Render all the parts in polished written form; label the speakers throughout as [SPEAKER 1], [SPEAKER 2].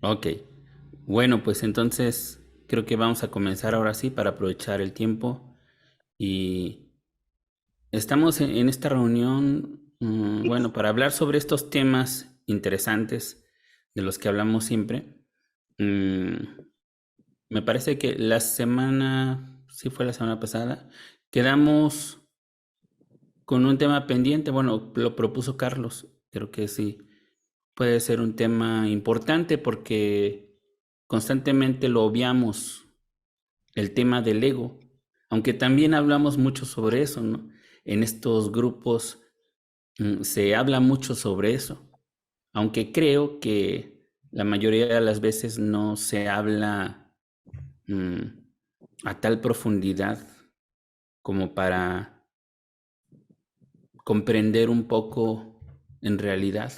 [SPEAKER 1] Ok. Bueno, pues entonces creo que vamos a comenzar ahora sí para aprovechar el tiempo. Y estamos en esta reunión, bueno, para hablar sobre estos temas interesantes de los que hablamos siempre. Mm, Me parece que la semana, sí fue la semana pasada, quedamos con un tema pendiente. Bueno, lo propuso Carlos. Creo que sí puede ser un tema importante porque constantemente lo obviamos, el tema del ego, aunque también hablamos mucho sobre eso, ¿no? En estos grupos se habla mucho sobre eso, aunque creo que la mayoría de las veces no se habla mm, a tal profundidad como para comprender un poco en realidad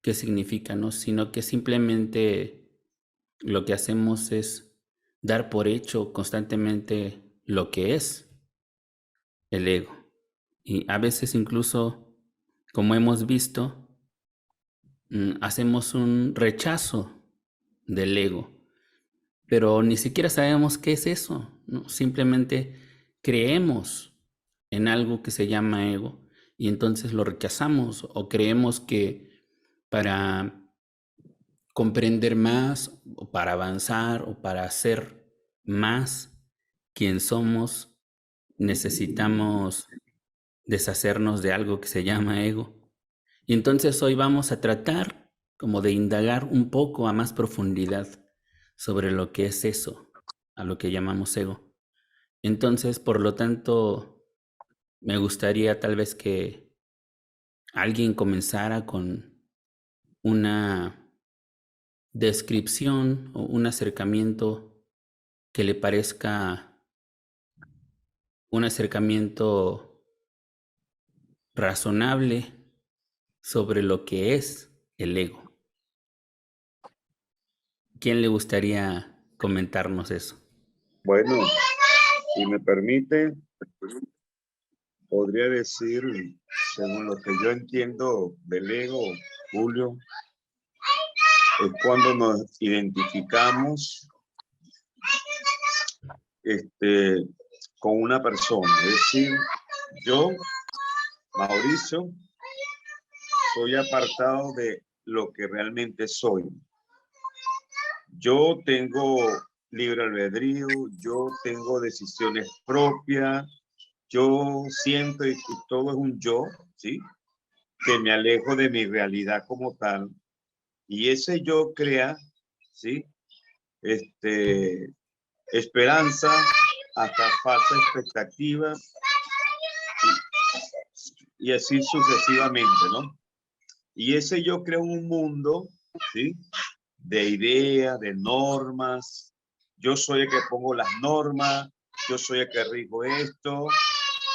[SPEAKER 1] qué significa, ¿no? Sino que simplemente lo que hacemos es dar por hecho constantemente lo que es el ego. Y a veces incluso, como hemos visto, hacemos un rechazo del ego, pero ni siquiera sabemos qué es eso, ¿no? Simplemente creemos en algo que se llama ego y entonces lo rechazamos o creemos que para comprender más o para avanzar o para ser más quien somos, necesitamos deshacernos de algo que se llama ego. Y entonces hoy vamos a tratar como de indagar un poco a más profundidad sobre lo que es eso, a lo que llamamos ego. Entonces, por lo tanto, me gustaría tal vez que alguien comenzara con una descripción o un acercamiento que le parezca un acercamiento razonable sobre lo que es el ego. ¿Quién le gustaría comentarnos eso?
[SPEAKER 2] Bueno, si me permite, podría decir, según lo que yo entiendo del ego, Julio, es cuando nos identificamos con una persona. Es decir, yo, Mauricio, soy apartado de lo que realmente soy. Yo tengo libre albedrío, yo tengo decisiones propias, yo siento y todo es un yo, ¿sí? Que me alejo de mi realidad como tal. Y ese yo crea, ¿sí? Esperanza, hasta falsa expectativa y así sucesivamente, ¿no? Y ese yo creo un mundo, ¿sí? De ideas, de normas. Yo soy el que pongo las normas, yo soy el que rijo esto,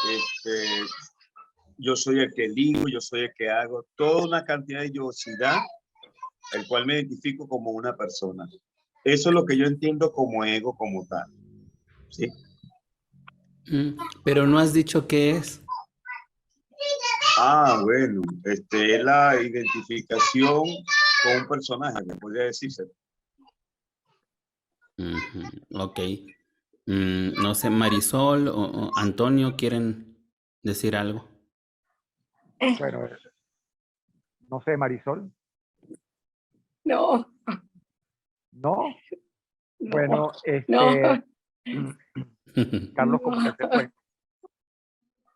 [SPEAKER 2] este, yo soy el que elijo, yo soy el que hago, toda una cantidad de yosidad, el cual me identifico como una persona. Eso es lo que yo entiendo como ego, como tal. ¿Sí?
[SPEAKER 1] Pero no has dicho qué es.
[SPEAKER 2] Bueno, es la identificación con un personaje, que podría decirse.
[SPEAKER 1] Ok. No sé, Marisol o Antonio quieren decir algo.
[SPEAKER 3] Bueno, no sé, Marisol.
[SPEAKER 4] No,
[SPEAKER 3] No.
[SPEAKER 4] no,
[SPEAKER 3] Bueno,
[SPEAKER 4] no,
[SPEAKER 3] Carlos como que se
[SPEAKER 4] no.
[SPEAKER 3] fue.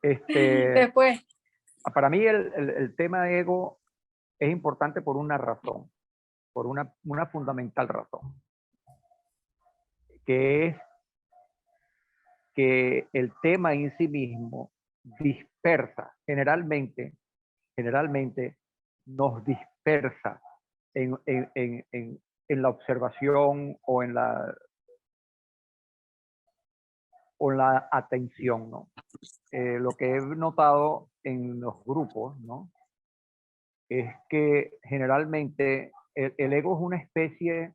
[SPEAKER 4] Después,
[SPEAKER 3] Para mí el tema de ego es importante por una razón, por una fundamental razón, que es que el tema en sí mismo dispersa, generalmente nos dispersa en la observación o en la atención, ¿no? Lo que he notado en los grupos, ¿no? Es que generalmente el ego es una especie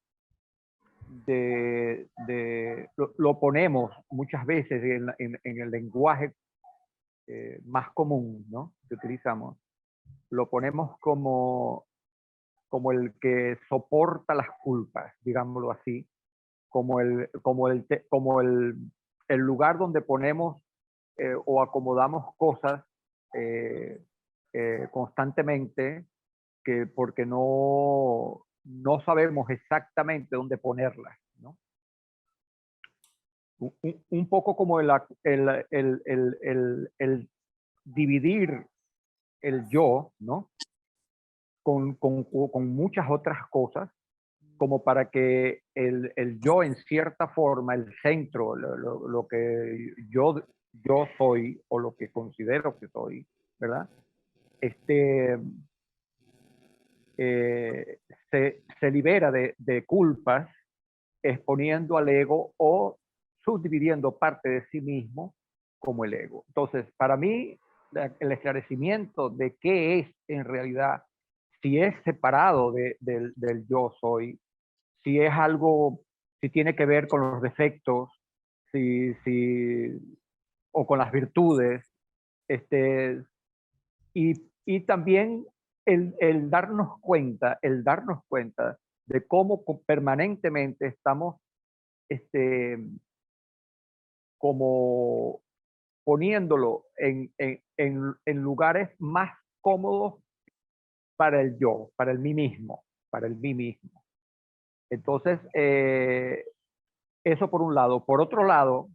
[SPEAKER 3] lo ponemos muchas veces en el lenguaje más común, ¿no? Que utilizamos. Lo ponemos como como el que soporta las culpas, digámoslo así, el lugar donde ponemos o acomodamos cosas constantemente porque no sabemos exactamente dónde ponerlas, ¿no? Un poco como el dividir el yo, ¿no? Con muchas otras cosas, como para que el yo en cierta forma, el centro, lo que yo soy o lo que considero que soy, ¿verdad? Se libera de culpas exponiendo al ego o subdividiendo parte de sí mismo como el ego. Entonces, para mí, el esclarecimiento de qué es en realidad, si es separado del yo soy, si es algo, si tiene que ver con los defectos, o con las virtudes, y también el darnos cuenta de cómo permanentemente estamos como poniéndolo en lugares más cómodos para el yo, para el mí mismo, para el mí mismo. Entonces, eso por un lado. Por otro lado,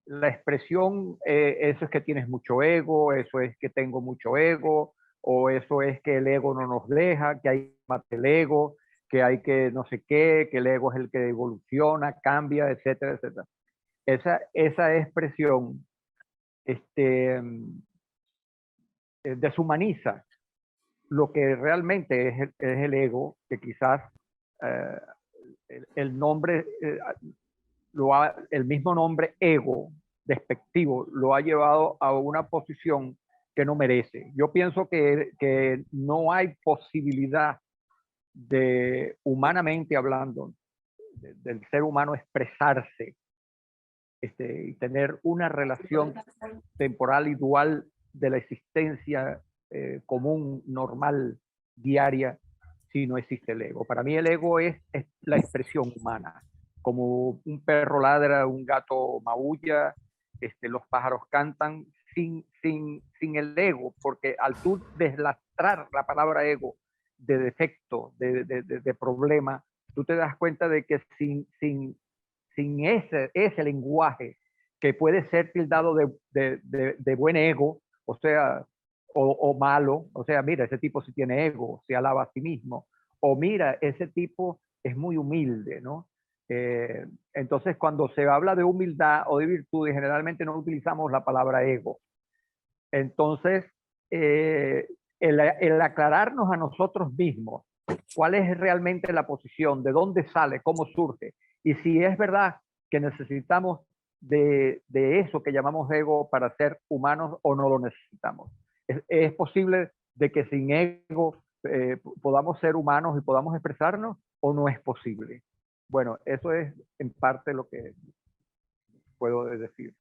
[SPEAKER 3] la expresión, eso es que tienes mucho ego, eso es que tengo mucho ego, o eso es que el ego no nos deja, que hay que matar el ego, que hay que no sé qué, que el ego es el que evoluciona, cambia, etcétera, etcétera. Esa expresión deshumaniza lo que realmente es el ego, que quizás eh, el nombre, el mismo nombre ego, despectivo, lo ha llevado a una posición que no merece. Yo pienso que no hay posibilidad de, humanamente hablando, del ser humano expresarse y tener una relación temporal y dual de la existencia común, normal, diaria, si no existe el ego. Para mí el ego es la expresión humana. Como un perro ladra, un gato maulla, los pájaros cantan sin el ego, porque al tú deslastrar la palabra ego de defecto, de problema, tú te das cuenta de que sin ese lenguaje que puede ser tildado de buen ego, o sea, o malo, o sea, mira, ese tipo sí tiene ego, se alaba a sí mismo, o mira, ese tipo es muy humilde, ¿no? Entonces, cuando se habla de humildad o de virtud, generalmente no utilizamos la palabra ego. Entonces, el aclararnos a nosotros mismos cuál es realmente la posición, de dónde sale, cómo surge, y si es verdad que necesitamos de eso que llamamos ego para ser humanos o no lo necesitamos. Es posible de que sin ego podamos ser humanos y podamos expresarnos, o no es posible. Bueno, eso es en parte lo que puedo decir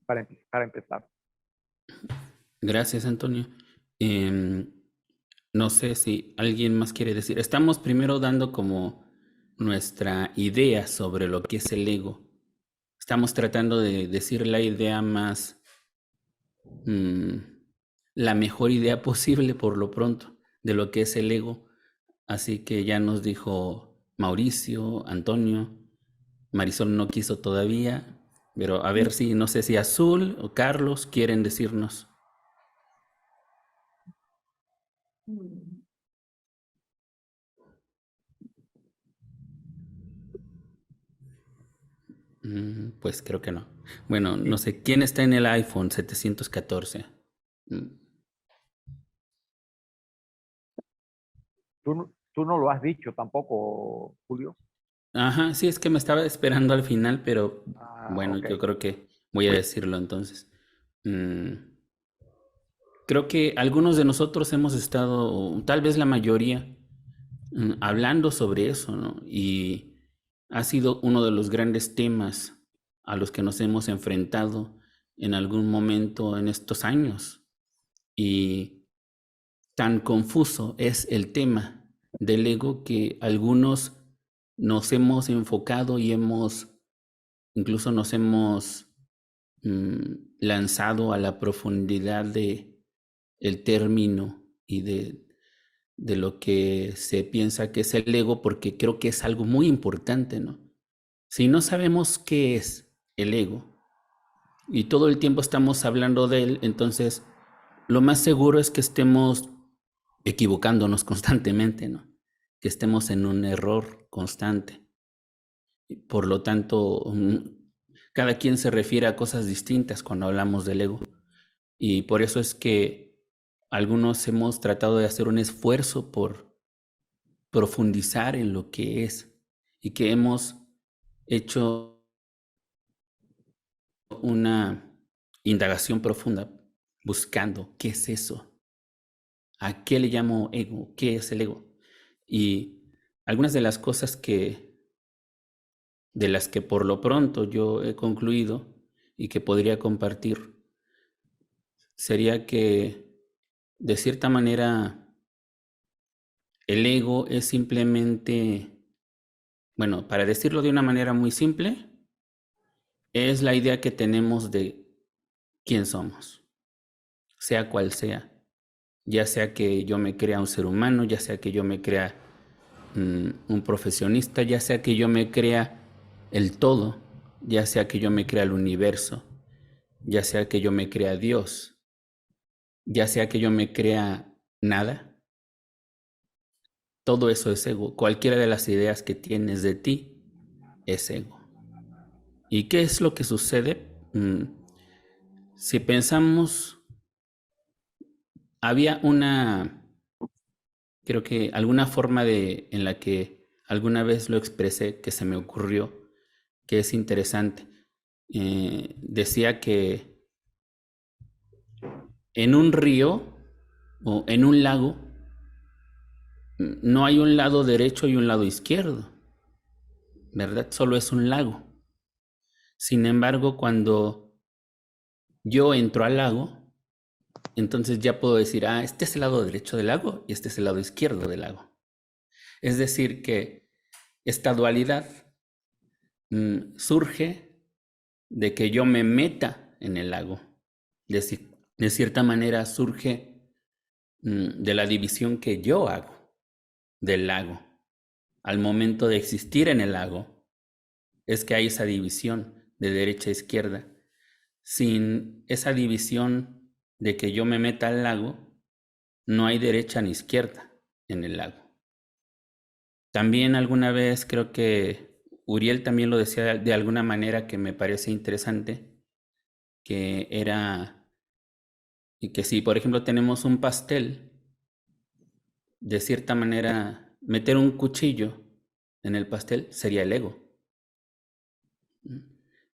[SPEAKER 3] para empezar.
[SPEAKER 1] Gracias, Antonio. No sé si alguien más quiere decir. Estamos primero dando como nuestra idea sobre lo que es el ego. Estamos tratando de decir la idea más, la mejor idea posible por lo pronto de lo que es el ego. Así que ya nos dijo Mauricio, Antonio, Marisol no quiso todavía, pero a ver si, no sé si Azul o Carlos quieren decirnos. Pues creo que no. Bueno, no sé, ¿quién está en el iPhone 714?
[SPEAKER 3] Tú no lo has dicho tampoco, Julio.
[SPEAKER 1] Ajá, sí, es que me estaba esperando al final, pero bueno,
[SPEAKER 3] Okay.
[SPEAKER 1] yo creo que voy a decirlo entonces. Creo que algunos de nosotros hemos estado, tal vez la mayoría, hablando sobre eso, ¿no? Y ha sido uno de los grandes temas a los que nos hemos enfrentado en algún momento en estos años. Y tan confuso es el tema del ego que algunos nos hemos enfocado y incluso nos hemos lanzado a la profundidad de el término y de lo que se piensa que es el ego, porque creo que es algo muy importante, ¿no? Si no sabemos qué es el ego y todo el tiempo estamos hablando de él, entonces lo más seguro es que estemos equivocándonos constantemente, ¿no? Que estemos en un error constante. Por lo tanto, cada quien se refiere a cosas distintas cuando hablamos del ego. Y por eso es que algunos hemos tratado de hacer un esfuerzo por profundizar en lo que es y que hemos hecho una indagación profunda buscando qué es eso, a qué le llamo ego, qué es el ego. Y algunas de las cosas de las que por lo pronto yo he concluido y que podría compartir sería que de cierta manera el ego es simplemente, bueno, para decirlo de una manera muy simple, es la idea que tenemos de quién somos, sea cual sea, ya sea que yo me crea un ser humano, ya sea que yo me crea un profesionista, ya sea que yo me crea el todo, ya sea que yo me crea el universo, ya sea que yo me crea Dios, ya sea que yo me crea nada, todo eso es ego. Cualquiera de las ideas que tienes de ti es ego. ¿Y qué es lo que sucede? Si pensamos, había creo que alguna forma en la que alguna vez lo expresé que se me ocurrió, que es interesante. Decía que en un río o en un lago no hay un lado derecho y un lado izquierdo, ¿verdad? Solo es un lago. Sin embargo, cuando yo entro al lago, entonces ya puedo decir, este es el lado derecho del lago y este es el lado izquierdo del lago. Es decir, que esta dualidad surge de que yo me meta en el lago. De cierta manera surge de la división que yo hago del lago. Al momento de existir en el lago, es que hay esa división de derecha a izquierda. Sin esa división de que yo me meta al lago, no hay derecha ni izquierda en el lago. También alguna vez creo que Uriel también lo decía de alguna manera que me parece interesante, que era, y que si por ejemplo tenemos un pastel, de cierta manera meter un cuchillo en el pastel sería el ego.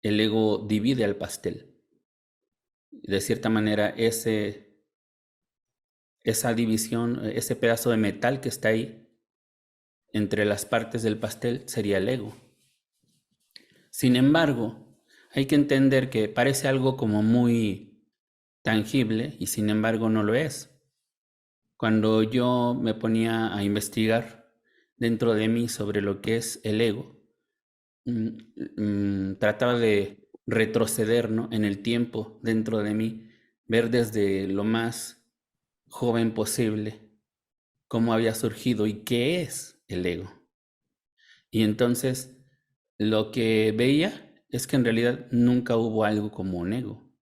[SPEAKER 1] El ego divide al pastel. De cierta manera esa división, ese pedazo de metal que está ahí entre las partes del pastel sería el ego. Sin embargo, hay que entender que parece algo como muy tangible y sin embargo no lo es. Cuando yo me ponía a investigar dentro de mí sobre lo que es el ego, trataba de retroceder, ¿no?, en el tiempo dentro de mí, ver desde lo más joven posible cómo había surgido y qué es el ego. Y entonces lo que veía es que en realidad nunca hubo algo como un ego,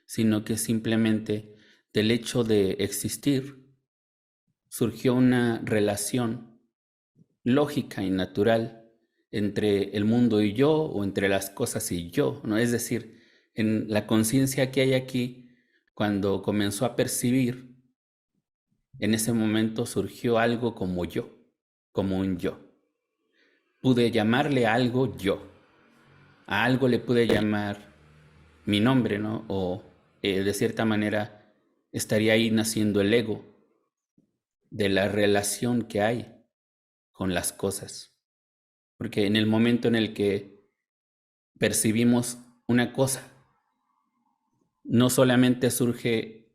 [SPEAKER 1] sino que simplemente del hecho de existir surgió una relación lógica y natural entre el mundo y yo o entre las cosas y yo, ¿no? Es decir, en la conciencia que hay aquí, cuando comenzó a percibir, en ese momento surgió algo como yo, como un yo. Pude llamarle a algo yo. A algo le pude llamar mi nombre, ¿no? O de cierta manera estaría ahí naciendo el ego de la relación que hay con las cosas. Porque en el momento en el que percibimos una cosa, no solamente surge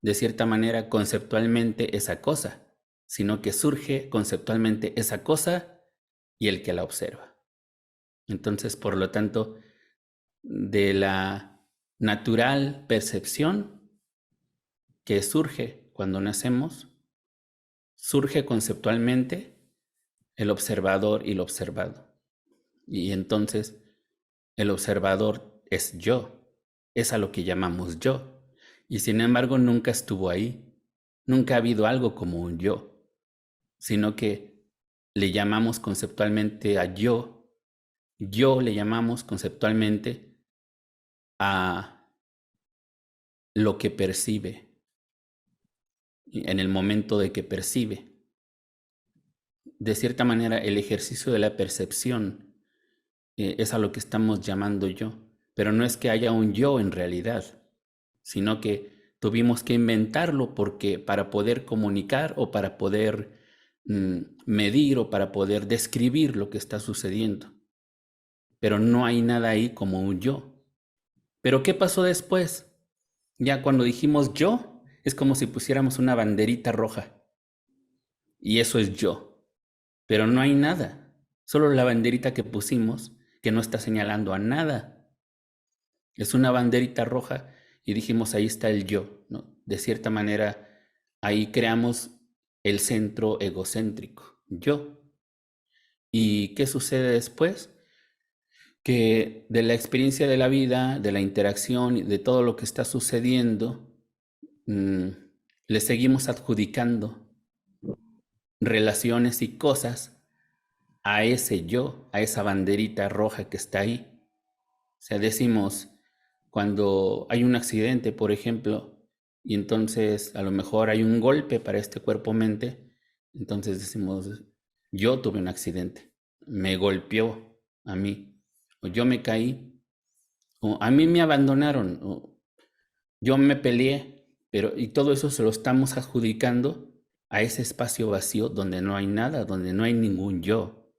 [SPEAKER 1] de cierta manera, conceptualmente esa cosa, sino que surge conceptualmente esa cosa y el que la observa. Entonces, por lo tanto, de la natural percepción que surge cuando nacemos, surge conceptualmente el observador y lo observado. Y entonces el observador es yo, es a lo que llamamos yo. Y sin embargo nunca estuvo ahí, nunca ha habido algo como un yo, sino que le llamamos conceptualmente a yo le llamamos conceptualmente a lo que percibe, en el momento de que percibe. De cierta manera, el ejercicio de la percepción es a lo que estamos llamando yo, pero no es que haya un yo en realidad, sino que tuvimos que inventarlo porque para poder comunicar o para poder medir o para poder describir lo que está sucediendo. Pero no hay nada ahí como un yo. ¿Pero qué pasó después? Ya cuando dijimos yo, es como si pusiéramos una banderita roja. Y eso es yo. Pero no hay nada. Solo la banderita que pusimos, que no está señalando a nada. Es una banderita roja y dijimos, ahí está el yo, ¿no? De cierta manera, ahí creamos el centro egocéntrico, yo. ¿Y qué sucede después? Que de la experiencia de la vida, de la interacción, de todo lo que está sucediendo, le seguimos adjudicando relaciones y cosas a ese yo, a esa banderita roja que está ahí. O sea, decimos, cuando hay un accidente, por ejemplo, y entonces a lo mejor hay un golpe para este cuerpo-mente, entonces decimos, yo tuve un accidente, me golpeó a mí, o yo me caí, o a mí me abandonaron, o yo me peleé, pero y todo eso se lo estamos adjudicando a ese espacio vacío donde no hay nada, donde no hay ningún yo,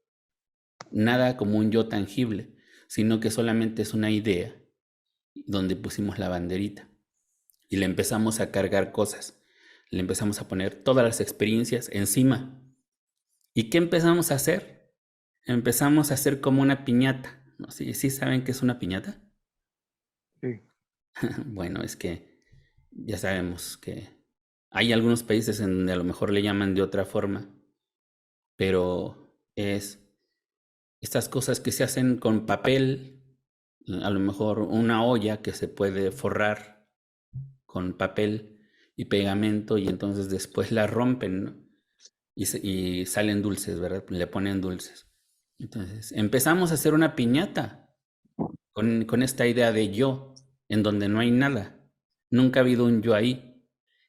[SPEAKER 1] nada como un yo tangible, sino que solamente es una idea donde pusimos la banderita y le empezamos a cargar cosas, le empezamos a poner todas las experiencias encima. ¿Y qué empezamos a hacer? Empezamos a hacer como una piñata. ¿No? ¿Sí saben qué es una piñata?
[SPEAKER 3] Sí.
[SPEAKER 1] Bueno, es que ya sabemos que hay algunos países en donde a lo mejor le llaman de otra forma, pero es estas cosas que se hacen con papel, a lo mejor una olla que se puede forrar con papel y pegamento y entonces después la rompen, ¿no? y salen dulces, ¿verdad? Le ponen dulces. Entonces empezamos a hacer una piñata con esta idea de yo, en donde no hay nada. Nunca ha habido un yo ahí.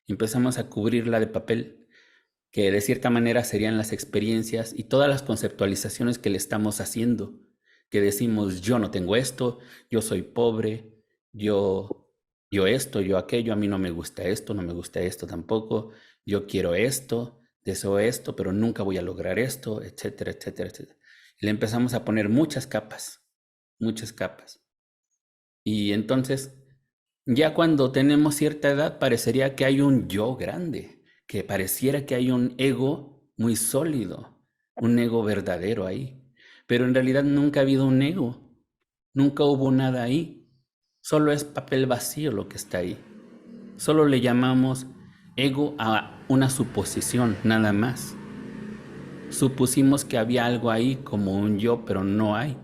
[SPEAKER 1] Empezamos a cubrirla de papel, que de cierta manera serían las experiencias y todas las conceptualizaciones que le estamos haciendo, que decimos yo no tengo esto, yo soy pobre, yo esto, yo aquello, a mí no me gusta esto, no me gusta esto tampoco, yo quiero esto, deseo esto, pero nunca voy a lograr esto, etcétera, etcétera, etcétera. Y le empezamos a poner muchas capas, muchas capas. Y entonces, ya cuando tenemos cierta edad, parecería que hay un yo grande, que pareciera que hay un ego muy sólido, un ego verdadero ahí. Pero en realidad nunca ha habido un ego, nunca hubo nada ahí. Solo es papel vacío lo que está ahí. Solo le llamamos ego a una suposición, nada más. Supusimos que había algo ahí como un yo, pero no hay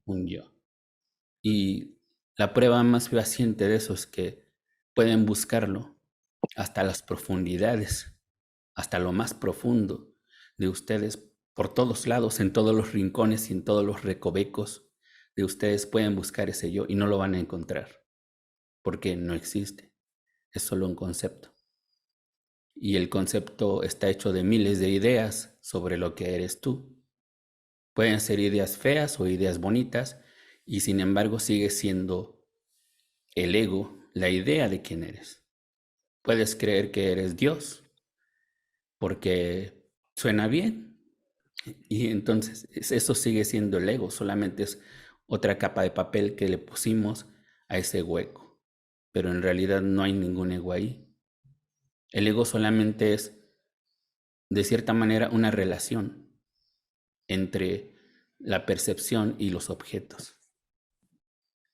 [SPEAKER 1] un yo. Y la prueba más fehaciente de eso es que pueden buscarlo hasta las profundidades, hasta lo más profundo de ustedes, por todos lados, en todos los rincones y en todos los recovecos de ustedes pueden buscar ese yo y no lo van a encontrar, porque no existe, es solo un concepto. Y el concepto está hecho de miles de ideas sobre lo que eres tú. Pueden ser ideas feas o ideas bonitas, y sin embargo sigue siendo el ego, la idea de quién eres. Puedes creer que eres Dios porque suena bien, y entonces eso sigue siendo el ego, solamente es otra capa de papel que le pusimos a ese hueco, pero en realidad no hay ningún ego ahí. El ego solamente es, de cierta manera, una relación entre la percepción y los objetos.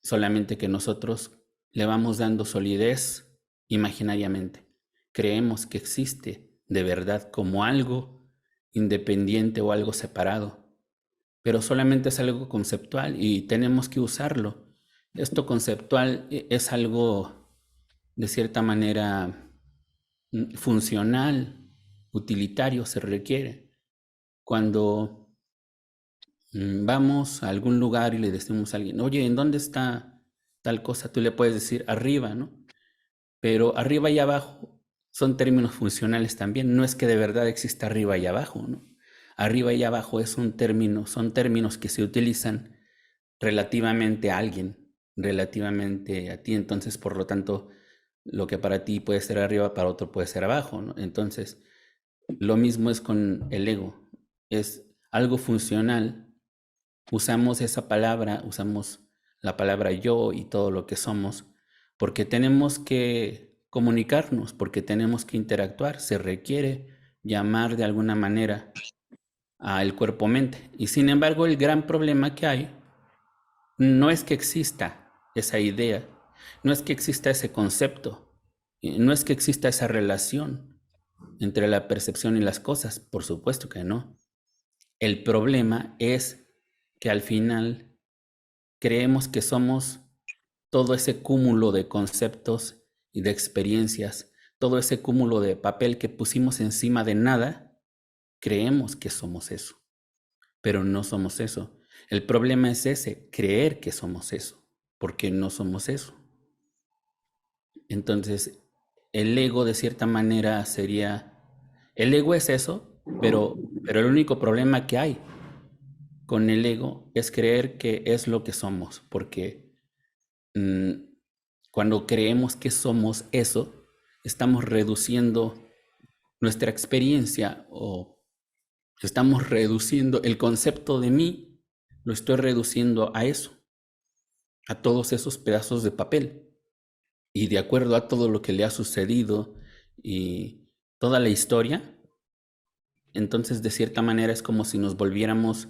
[SPEAKER 1] Solamente que nosotros le vamos dando solidez imaginariamente. Creemos que existe de verdad como algo independiente o algo separado, pero solamente es algo conceptual y tenemos que usarlo. Esto conceptual es algo de cierta manera funcional, utilitario, se requiere. Cuando vamos a algún lugar y le decimos a alguien, oye, ¿en dónde está tal cosa? Tú le puedes decir arriba, ¿no? Pero arriba y abajo son términos funcionales también. No es que de verdad exista arriba y abajo, ¿no? Arriba y abajo es un término, son términos que se utilizan relativamente a alguien, relativamente a ti. Entonces, por lo tanto, lo que para ti puede ser arriba, para otro puede ser abajo, ¿no? Entonces, lo mismo es con el ego. Es algo funcional. Usamos esa palabra, usamos la palabra yo y todo lo que somos, porque tenemos que comunicarnos, porque tenemos que interactuar. Se requiere llamar de alguna manera al cuerpo-mente. Y sin embargo, el gran problema que hay no es que exista esa idea, no es que exista ese concepto, no es que exista esa relación entre la percepción y las cosas, por supuesto que no. El problema es que al final creemos que somos todo ese cúmulo de conceptos y de experiencias, todo ese cúmulo de papel que pusimos encima de nada, creemos que somos eso, pero no somos eso. El problema es ese, creer que somos eso, porque no somos eso. Entonces, el ego de cierta manera sería, el ego es eso, pero el único problema que hay con el ego es creer que es lo que somos, porque cuando creemos que somos eso, estamos reduciendo nuestra experiencia o estamos reduciendo el concepto de mí, lo estoy reduciendo a eso, a todos esos pedazos de papel. Y de acuerdo a todo lo que le ha sucedido y toda la historia, entonces de cierta manera es como si nos volviéramos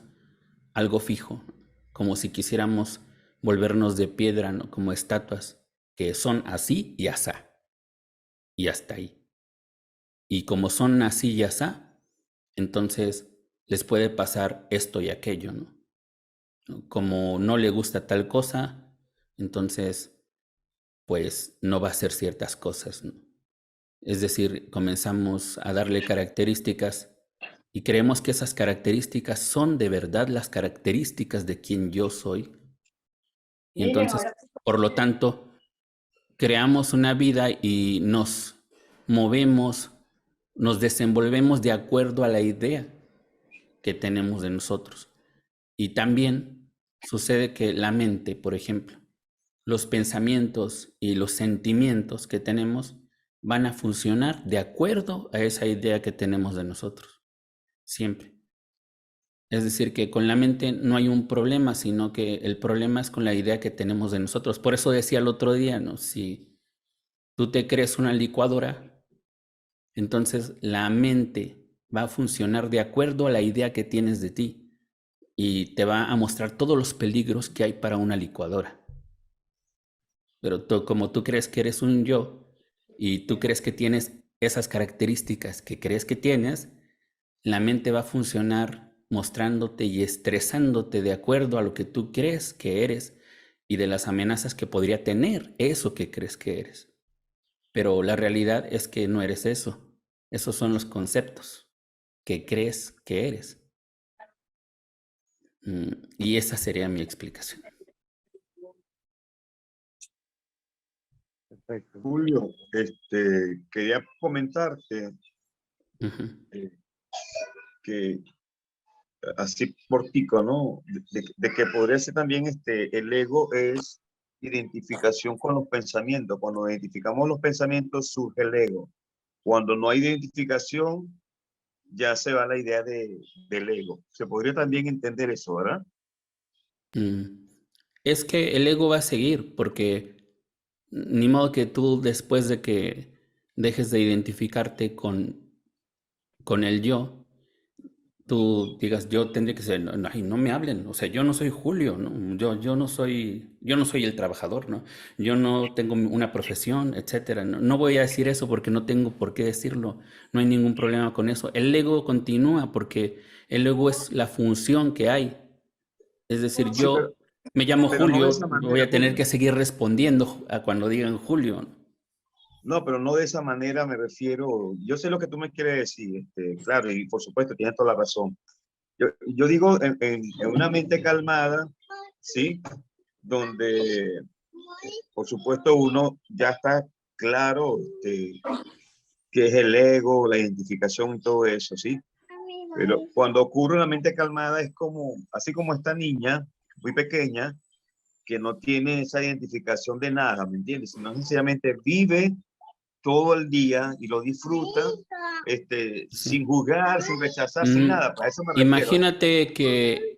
[SPEAKER 1] algo fijo, como si quisiéramos volvernos de piedra, ¿no? Como estatuas que son así y asá, y hasta ahí. Y como son así y asá, entonces les puede pasar esto y aquello, ¿no? Como no le gusta tal cosa, entonces pues no va a hacer ciertas cosas, ¿no? Es decir, comenzamos a darle características y creemos que esas características son de verdad las características de quien yo soy. Y entonces, por lo tanto, creamos una vida y nos movemos, nos desenvolvemos de acuerdo a la idea que tenemos de nosotros. Y también sucede que la mente, por ejemplo, los pensamientos y los sentimientos que tenemos van a funcionar de acuerdo a esa idea que tenemos de nosotros, siempre. Es decir, que con la mente no hay un problema, sino que el problema es con la idea que tenemos de nosotros. Por eso decía el otro día, ¿no? Si tú te crees una licuadora, entonces la mente va a funcionar de acuerdo a la idea que tienes de ti y te va a mostrar todos los peligros que hay para una licuadora. Pero como tú crees que eres un yo y tú crees que tienes esas características que crees que tienes, la mente va a funcionar mostrándote y estresándote de acuerdo a lo que tú crees que eres y de las amenazas que podría tener eso que crees que eres. Pero la realidad es que no eres eso. Esos son los conceptos que crees que eres. Y esa sería mi explicación.
[SPEAKER 3] Perfecto.
[SPEAKER 2] Julio, quería comentarte que así por tico, ¿no? De que podría ser también el ego es identificación con los pensamientos. Cuando identificamos los pensamientos surge el ego. Cuando no hay identificación, ya se va la idea del ego. Se podría también entender eso, ¿verdad?
[SPEAKER 1] Es que el ego va a seguir, porque ni modo que tú después de que dejes de identificarte con el yo, tú digas, yo tendría que ser, no, ay, no me hablen, o sea, yo no soy Julio, ¿no? Yo no soy el trabajador, ¿no? Yo no tengo una profesión, etcétera. No, no voy a decir eso porque no tengo por qué decirlo, no hay ningún problema con eso. El ego continúa porque el ego es la función que hay. Es decir,
[SPEAKER 2] Sí,
[SPEAKER 1] yo me llamo
[SPEAKER 2] pero no de
[SPEAKER 1] Julio,
[SPEAKER 2] esa
[SPEAKER 1] voy
[SPEAKER 2] manera,
[SPEAKER 1] a tener
[SPEAKER 2] Julio.
[SPEAKER 1] que seguir respondiendo a cuando digan Julio, ¿no?
[SPEAKER 2] No, pero no de esa manera me refiero. Yo sé lo que tú me quieres decir, claro, y por supuesto, tienes toda la razón. Yo digo en una mente calmada, ¿sí? Donde, por supuesto, uno ya está claro qué es el ego, la identificación y todo eso, ¿sí? Pero cuando ocurre una mente calmada es como, así como esta niña, muy pequeña, que no tiene esa identificación de nada, ¿me entiendes? Sino sencillamente vive todo el día y lo disfruta,
[SPEAKER 1] Sí.
[SPEAKER 2] sin juzgar, sin rechazar, sin
[SPEAKER 1] Mm,
[SPEAKER 2] nada. A eso me refiero.
[SPEAKER 1] Imagínate que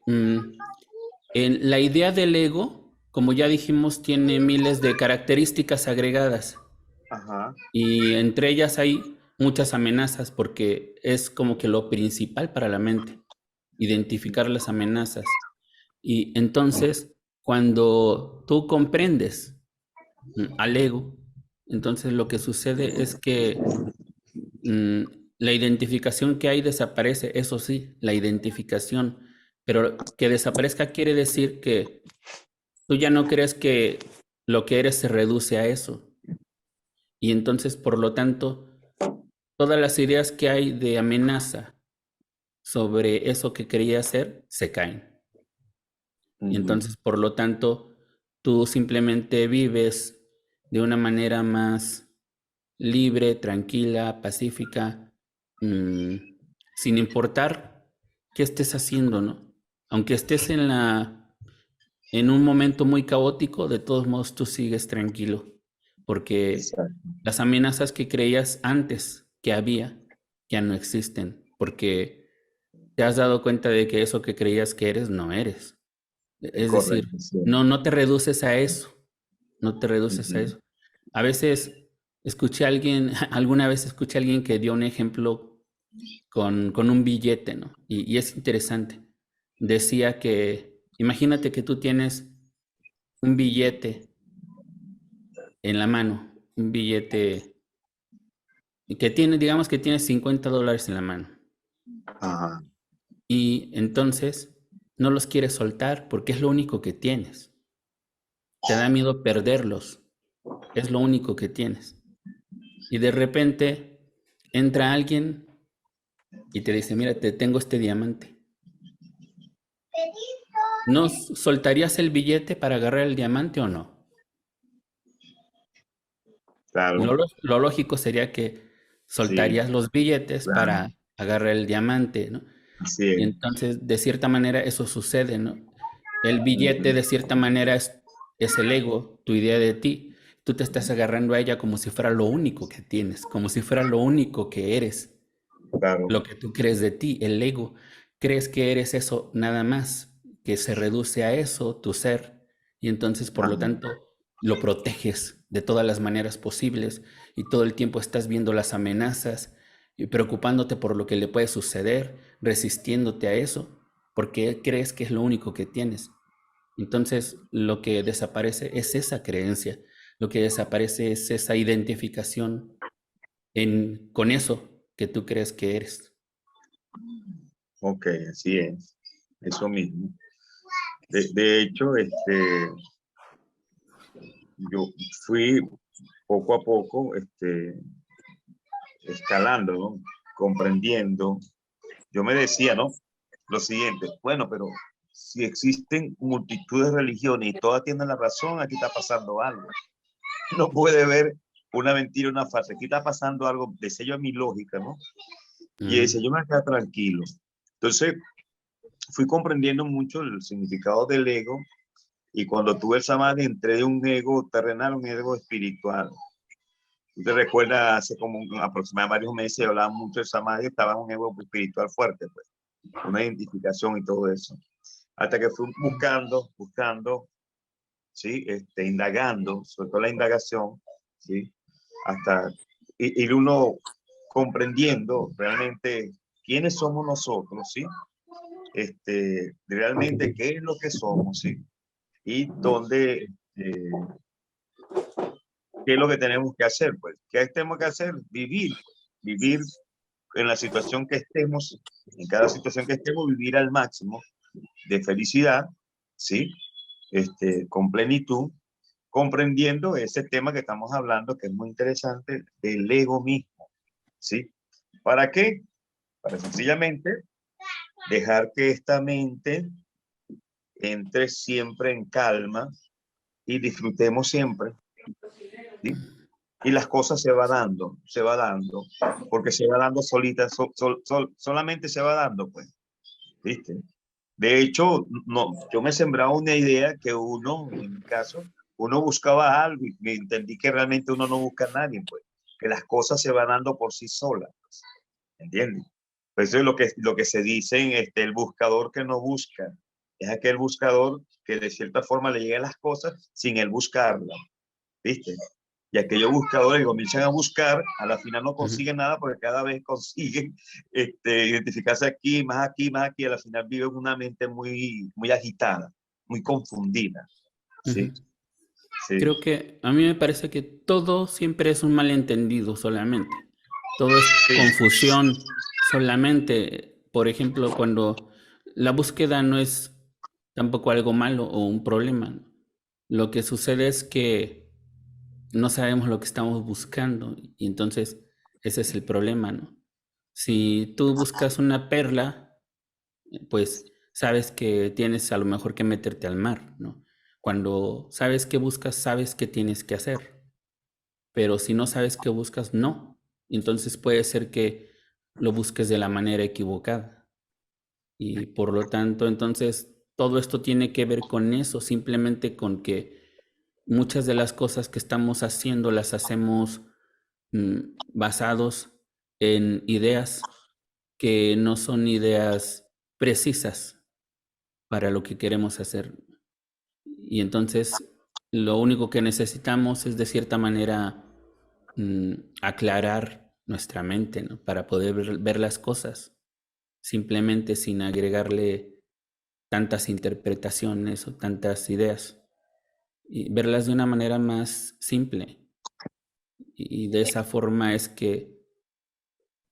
[SPEAKER 1] en la idea del ego, como ya dijimos, tiene miles de características agregadas
[SPEAKER 2] Ajá.
[SPEAKER 1] y entre ellas hay muchas amenazas porque es como que lo principal para la mente, identificar las amenazas. Y entonces, cuando tú comprendes al ego, entonces lo que sucede es que mm, la identificación que hay desaparece, eso sí, la identificación, pero que desaparezca quiere decir que tú ya no crees que lo que eres se reduce a eso. Y entonces, por lo tanto, todas las ideas que hay de amenaza sobre eso que quería hacer se caen. Y
[SPEAKER 2] Ujú.
[SPEAKER 1] entonces, por lo tanto, tú simplemente vives de una manera más libre, tranquila, pacífica, mm, sin importar qué estés haciendo, ¿no? Aunque estés en un momento muy caótico, de todos modos tú sigues tranquilo, porque
[SPEAKER 2] Exacto.
[SPEAKER 1] las amenazas que creías antes que había ya no existen, porque te has dado cuenta de que eso que creías que eres no eres. Es decir,
[SPEAKER 2] Correcto, sí.
[SPEAKER 1] no te reduces a eso, no te reduces a
[SPEAKER 2] Ujú.
[SPEAKER 1] eso. A veces escuché a alguien, alguna vez escuché a alguien que dio un ejemplo con un billete, ¿no? Y es interesante. Decía que, imagínate que tú tienes un billete en la mano, un billete que tiene, digamos que tiene $50 en la mano.
[SPEAKER 2] Ajá.
[SPEAKER 1] Y entonces no los quieres soltar porque es lo único que tienes. Te da miedo perderlos, es lo único que tienes. Y de repente entra alguien y te dice, mira, te tengo este diamante. ¿No soltarías el billete para agarrar el diamante o no?
[SPEAKER 2] Claro,
[SPEAKER 1] Lo lógico sería que
[SPEAKER 2] sí,
[SPEAKER 1] soltarías los billetes
[SPEAKER 2] claro.
[SPEAKER 1] para agarrar el diamante, ¿no?
[SPEAKER 2] Así
[SPEAKER 1] Y
[SPEAKER 2] es.
[SPEAKER 1] entonces, de cierta manera, eso sucede, ¿no? El billete, de cierta manera, es el ego, tu idea de ti. Tú te estás agarrando a ella como si fuera lo único que tienes, como si fuera lo único que eres,
[SPEAKER 2] Claro.
[SPEAKER 1] lo que tú crees de ti, el ego. Crees que eres eso nada más, que se reduce a eso, tu ser, y entonces, por lo
[SPEAKER 2] Ajá.
[SPEAKER 1] tanto, lo proteges de todas las maneras posibles y todo el tiempo estás viendo las amenazas y preocupándote por lo que le puede suceder, resistiéndote a eso, porque crees que es lo único que tienes. Entonces, lo que desaparece es esa creencia, lo que desaparece es esa identificación con eso que tú crees que eres.
[SPEAKER 2] Ok, así es. Eso mismo. De hecho, yo fui poco a poco, escalando, ¿no? Comprendiendo. Yo me decía, ¿no? Lo siguiente, bueno, pero si existen multitudes de religiones y todas tienen la razón, aquí está pasando algo. No puede ver una mentira, una farsa. Aquí está pasando algo, decía yo a mi lógica, ¿no? Y
[SPEAKER 1] Ujú.
[SPEAKER 2] decía, yo me quedé tranquilo. Entonces, fui comprendiendo mucho el significado del ego y cuando tuve el samadhi entré de un ego terrenal a un ego espiritual. Usted recuerda, hace como aproximadamente varios meses hablaba mucho del samadhi, estaba en un ego espiritual fuerte, pues, una identificación y todo eso. Hasta que fui buscando, ¿sí? Indagando, sobre todo la indagación, ¿sí? Hasta ir uno comprendiendo realmente quiénes somos nosotros, ¿sí? Realmente qué es lo que somos, ¿sí? Y dónde, qué es lo que tenemos que hacer, pues. ¿Qué tenemos que hacer? Vivir, vivir en la situación que estemos, en cada situación que estemos, vivir al máximo de felicidad, ¿sí? Con plenitud, comprendiendo ese tema que estamos hablando, que es muy interesante, del ego mismo, ¿sí? ¿Para qué? Para sencillamente dejar que esta mente entre siempre en calma y disfrutemos siempre, ¿sí? Y las cosas se va dando, porque se va dando solita, solamente se va dando, pues, ¿viste? De hecho, no, yo me sembraba una idea que uno, en mi caso, uno buscaba algo y me entendí que realmente uno no busca a nadie, pues, que las cosas se van dando por sí solas, pues, ¿entiendes? Pues eso es lo que se dice en el buscador que no busca. Es aquel buscador que de cierta forma le llega a las cosas sin él buscarlas, ¿viste? Y aquellos buscadores que comienzan a buscar, a la final no consiguen nada porque cada vez consiguen identificarse aquí, más aquí, a la final viven una mente muy, muy agitada, muy confundida. ¿Sí? Sí.
[SPEAKER 1] Creo que a mí me parece que todo siempre es un malentendido solamente. Todo es
[SPEAKER 2] Sí.
[SPEAKER 1] confusión solamente. Por ejemplo, cuando la búsqueda no es tampoco algo malo o un problema, ¿no? Lo que sucede es que no sabemos lo que estamos buscando y entonces ese es el problema, ¿no? Si tú buscas una perla, pues sabes que tienes a lo mejor que meterte al mar, ¿no? Cuando sabes qué buscas, sabes qué tienes que hacer, pero si no sabes qué buscas, no. Entonces puede ser que lo busques de la manera equivocada. Y por lo tanto, entonces, todo esto tiene que ver con eso, simplemente con que muchas de las cosas que estamos haciendo las hacemos basados en ideas que no son ideas precisas para lo que queremos hacer. Y entonces lo único que necesitamos es de cierta manera aclarar nuestra mente, ¿no? Para poder ver las cosas, simplemente sin agregarle tantas interpretaciones o tantas ideas, y verlas de una manera más simple. Y de esa forma es que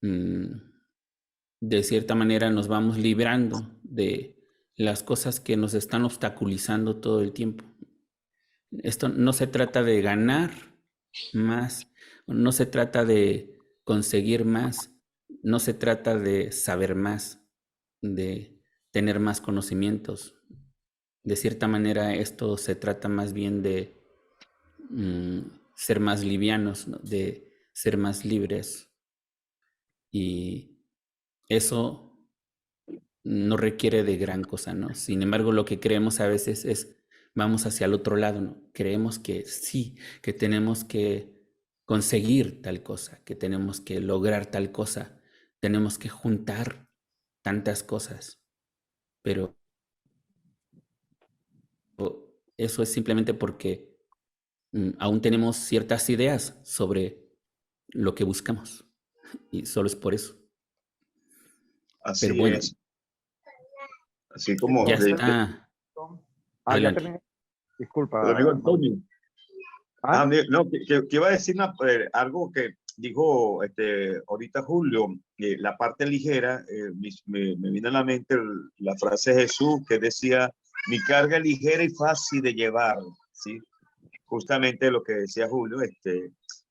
[SPEAKER 1] de cierta manera nos vamos librando de las cosas que nos están obstaculizando todo el tiempo. Esto no se trata de ganar más, no se trata de conseguir más, no se trata de saber más, de tener más conocimientos. De cierta manera esto se trata más bien de ser más livianos, ¿no? De ser más libres. Y eso no requiere de gran cosa, ¿no? Sin embargo, lo que creemos a veces es, vamos hacia el otro lado, ¿no? Creemos que sí, que tenemos que conseguir tal cosa, que tenemos que lograr tal cosa, tenemos que juntar tantas cosas, pero eso es simplemente porque aún tenemos ciertas ideas sobre lo que buscamos y solo es por eso. Pero
[SPEAKER 2] Así
[SPEAKER 1] bueno,
[SPEAKER 2] es. Así como
[SPEAKER 1] ya
[SPEAKER 3] Entonces,
[SPEAKER 1] está.
[SPEAKER 3] ya
[SPEAKER 1] Adelante.
[SPEAKER 3] terminé.
[SPEAKER 2] el amigo
[SPEAKER 3] Disculpa.
[SPEAKER 2] Antonio.
[SPEAKER 3] ¿Ah?
[SPEAKER 2] No, que iba a decir algo que dijo ahorita Julio, la parte ligera, me vino a la mente la frase de Jesús que decía, mi carga es ligera y fácil de llevar, ¿sí? Justamente lo que decía Julio,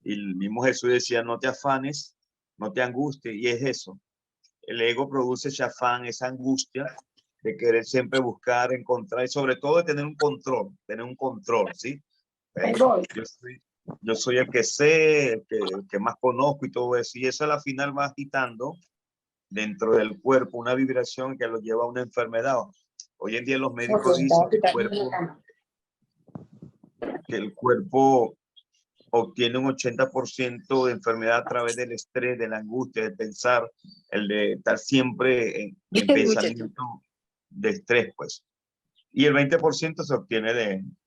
[SPEAKER 2] y el mismo Jesús decía, no te afanes, no te angusties, y es eso. El ego produce ese afán, esa angustia de querer siempre buscar, encontrar, y sobre todo de tener un control, ¿sí?
[SPEAKER 4] Ahí voy.
[SPEAKER 2] Yo soy el que sé, el que más conozco y todo eso, y eso a la final va agitando dentro del cuerpo una vibración que lo lleva a una enfermedad. Hoy en día los médicos dicen que el cuerpo obtiene un 80% de enfermedad a través del estrés, de la angustia, de pensar, el de estar siempre en pensamiento de estrés, pues. Y el 20% se obtiene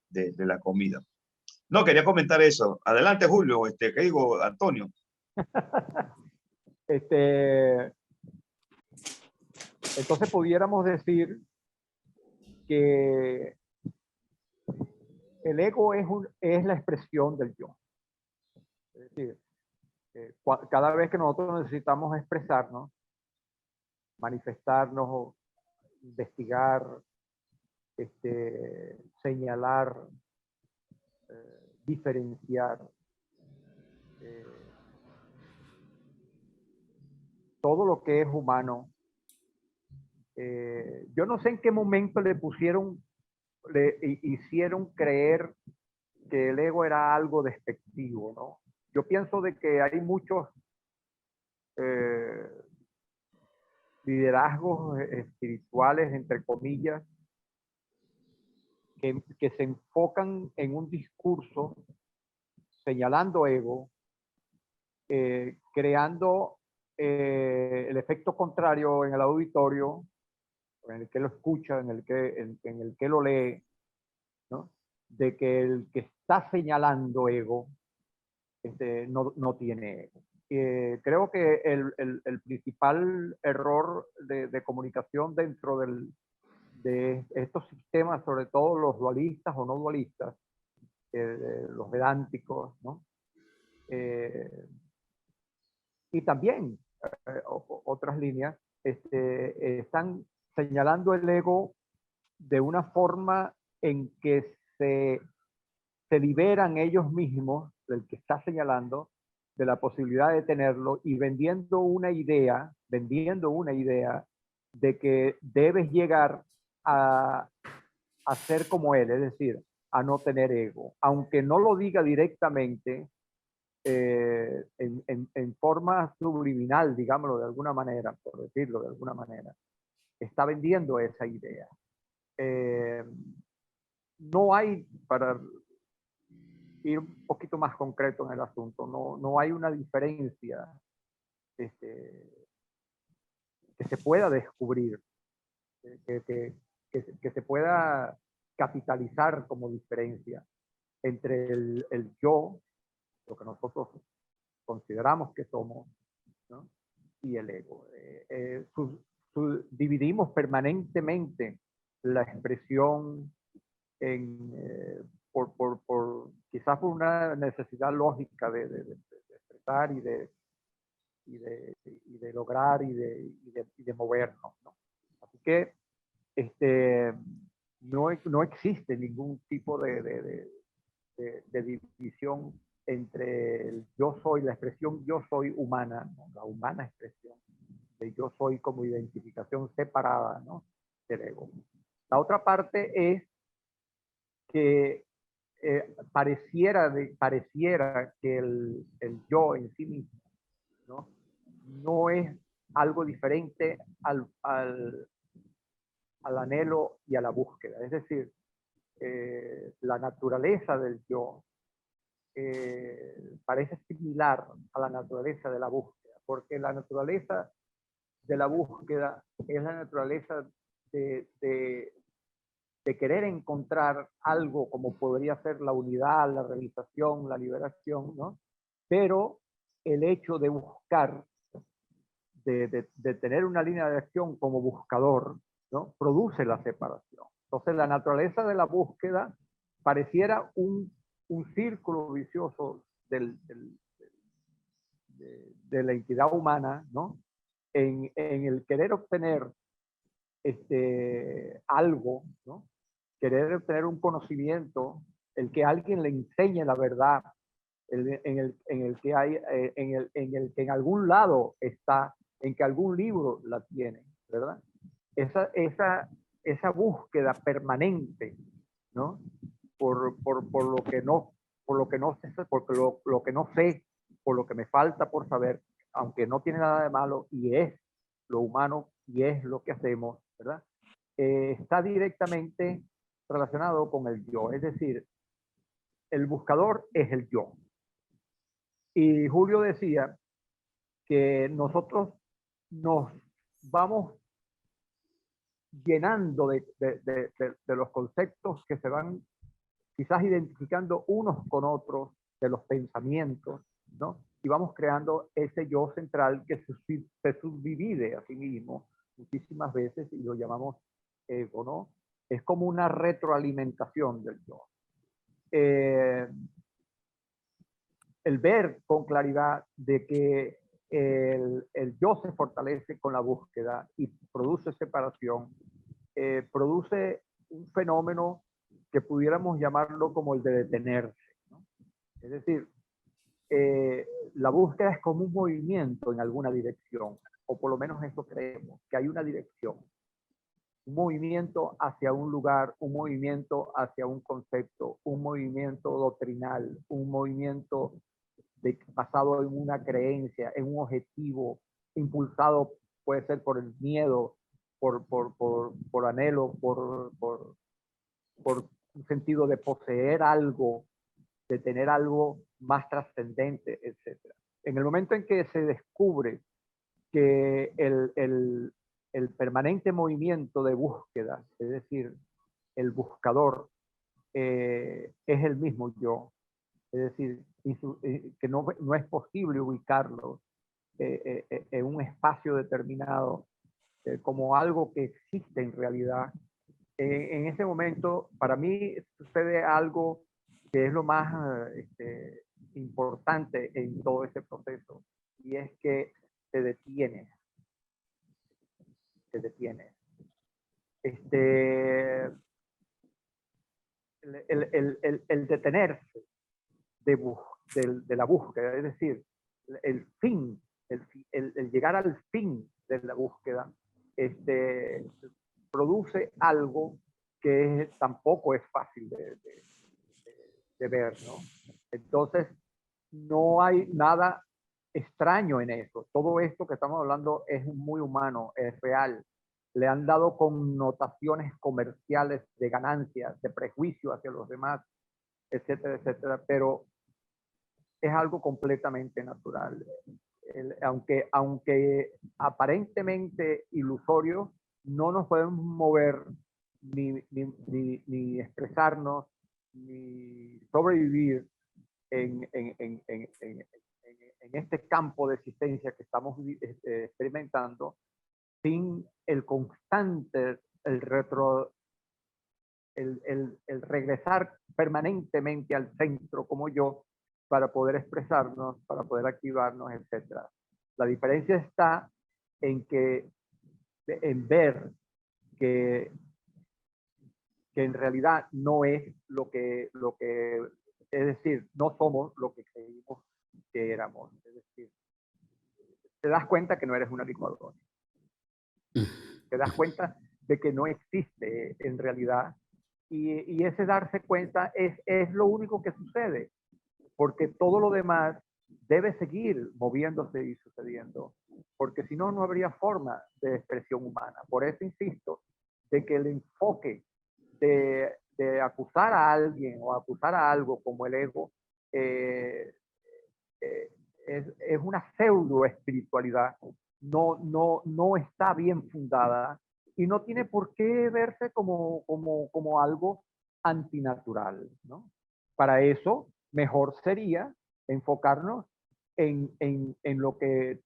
[SPEAKER 2] de la comida. No, quería comentar eso. Adelante, Julio, ¿qué digo, Antonio?
[SPEAKER 3] Entonces pudiéramos decir que el ego es la expresión del yo. Es decir, cada vez que nosotros necesitamos expresarnos, manifestarnos, investigar, señalar, diferenciar, todo lo que es humano. Yo no sé en qué momento le hicieron creer que el ego era algo despectivo, ¿no? Yo pienso de que hay muchos liderazgos espirituales, entre comillas, que se enfocan en un discurso señalando ego, creando el efecto contrario en el auditorio, en el que lo escucha, en el que lo lee, ¿no? De que el que está señalando ego no tiene ego. Creo que el principal error de comunicación dentro de estos sistemas, sobre todo los dualistas o no dualistas, los vedánticos, ¿no? Y también otras líneas, están señalando el ego de una forma en que se liberan ellos mismos, del que está señalando, de la posibilidad de tenerlo y vendiendo una idea de que debes llegar a ser como él, es decir, a no tener ego. Aunque no lo diga directamente, en forma subliminal, digámoslo de alguna manera, por decirlo de alguna manera, está vendiendo esa idea. No hay, para ir un poquito más concreto en el asunto, no hay una diferencia que se pueda descubrir, que se pueda capitalizar como diferencia entre el yo, lo que nosotros consideramos que somos, ¿no? Y el ego. Dividimos permanentemente la expresión quizás por una necesidad lógica de expresar y de lograr y de movernos, ¿no? Así que no existe ningún tipo de división entre el yo soy, la expresión yo soy humana, ¿no? La humana expresión de yo soy como identificación separada, ¿no? Del ego. La otra parte es que pareciera que el yo en sí mismo, ¿no? No es algo diferente al anhelo y a la búsqueda. Es decir, la naturaleza del yo parece similar a la naturaleza de la búsqueda, porque la naturaleza de la búsqueda es la naturaleza de querer encontrar algo como podría ser la unidad, la realización, la liberación, ¿no? Pero el hecho de buscar, de tener una línea de acción como buscador, ¿no? Produce la separación. Entonces la naturaleza de la búsqueda pareciera un círculo vicioso de la entidad humana, ¿no? En el querer obtener algo, ¿no? Querer obtener un conocimiento, el que alguien le enseñe la verdad, en el que hay, en el que en algún lado está, en que algún libro la tiene, ¿verdad? Esa búsqueda permanente, ¿no? Por lo que no, sé, lo que no sé, por lo que me falta por saber, aunque no tiene nada de malo y es lo humano y es lo que hacemos, ¿verdad? Está directamente relacionado con el yo, es decir, el buscador es el yo. Y Julio decía que nosotros nos vamos llenando de los conceptos que se van quizás identificando unos con otros, de los pensamientos, ¿no? y vamos creando ese yo central que se subdivide a sí mismo muchísimas veces y lo llamamos ego, ¿no? Es como una retroalimentación del yo. El ver con claridad de que el yo se fortalece con la búsqueda y produce separación, produce un fenómeno que pudiéramos llamarlo como el de detenerse, ¿no? Es decir, la búsqueda es como un movimiento en alguna dirección, o por lo menos eso creemos, que hay una dirección, un movimiento hacia un lugar, un movimiento hacia un concepto, un movimiento doctrinal, un movimiento basado en una creencia, en un objetivo, impulsado puede ser por el miedo, por anhelo, por un sentido de poseer algo, de tener algo más trascendente, etc. En el momento en que se descubre que el permanente movimiento de búsqueda, es decir, el buscador, es el mismo yo, es decir, que no es posible ubicarlo en un espacio determinado como algo que existe en realidad. En ese momento, para mí, sucede algo que es lo más importante en todo ese proceso, y es que te detienes, te detienes. El detenerse de la búsqueda, es decir, el fin, el llegar al fin de la búsqueda, produce algo que tampoco es fácil de ver, ¿no? Entonces, no hay nada extraño en eso. Todo esto que estamos hablando es muy humano, es real. Le han dado connotaciones comerciales de ganancias, de prejuicio hacia los demás, etcétera, etcétera, pero es algo completamente natural. Aunque aparentemente ilusorio, no nos podemos mover ni expresarnos, ni sobrevivir en este campo de existencia que estamos experimentando sin el constante, el regresar permanentemente al centro como yo para poder expresarnos, para poder activarnos, etc. La diferencia está en ver que en realidad no es es decir, no somos lo que creímos que éramos. Es decir, te das cuenta que no eres una licuadora. Te das cuenta de que no existe en realidad. Y ese darse cuenta es lo único que sucede, porque todo lo demás debe seguir moviéndose y sucediendo, porque si no, no habría forma de expresión humana. Por eso insisto, de que el enfoque de acusar a alguien o acusar a algo como el ego es una pseudo espiritualidad, no está bien fundada y no tiene por qué verse como algo antinatural, ¿no? Para eso, mejor sería enfocarnos en lo que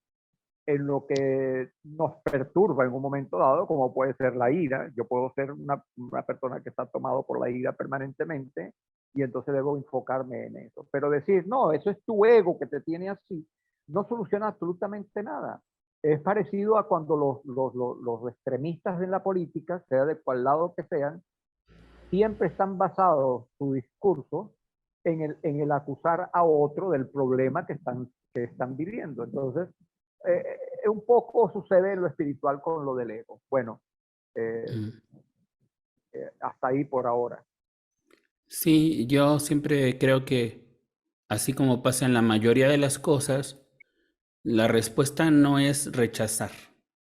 [SPEAKER 3] nos perturba en un momento dado, como puede ser la ira. Yo puedo ser una persona que está tomado por la ira permanentemente y entonces debo enfocarme en eso. Pero decir, no, eso es tu ego que te tiene así, no soluciona absolutamente nada. Es parecido a cuando los extremistas en la política, sea de cual lado que sean, siempre están basados su discurso en el acusar a otro del problema que están viviendo. Entonces, un poco sucede en lo espiritual con lo del ego. Bueno, hasta ahí por ahora.
[SPEAKER 1] Sí, yo siempre creo que así como pasa en la mayoría de las cosas, la respuesta no es rechazar,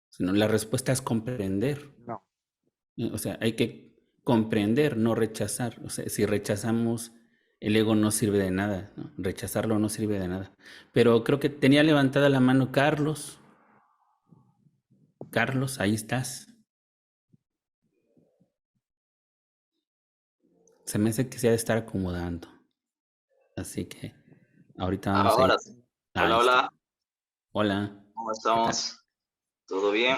[SPEAKER 1] sino la respuesta es comprender.
[SPEAKER 3] No.
[SPEAKER 1] O sea, hay que comprender, no rechazar. O sea, si rechazamos, el ego no sirve de nada, ¿no? Rechazarlo no sirve de nada. Pero creo que tenía levantada la mano Carlos. Carlos, ahí estás. Se me hace que se ha de estar acomodando. Así que ahorita vamos a ir.
[SPEAKER 5] Ahora sí.
[SPEAKER 1] Ahí
[SPEAKER 5] Hola,
[SPEAKER 1] está.
[SPEAKER 5] hola,
[SPEAKER 1] Hola,
[SPEAKER 5] ¿cómo
[SPEAKER 1] ¿qué tal?
[SPEAKER 5] estamos? ¿Todo bien?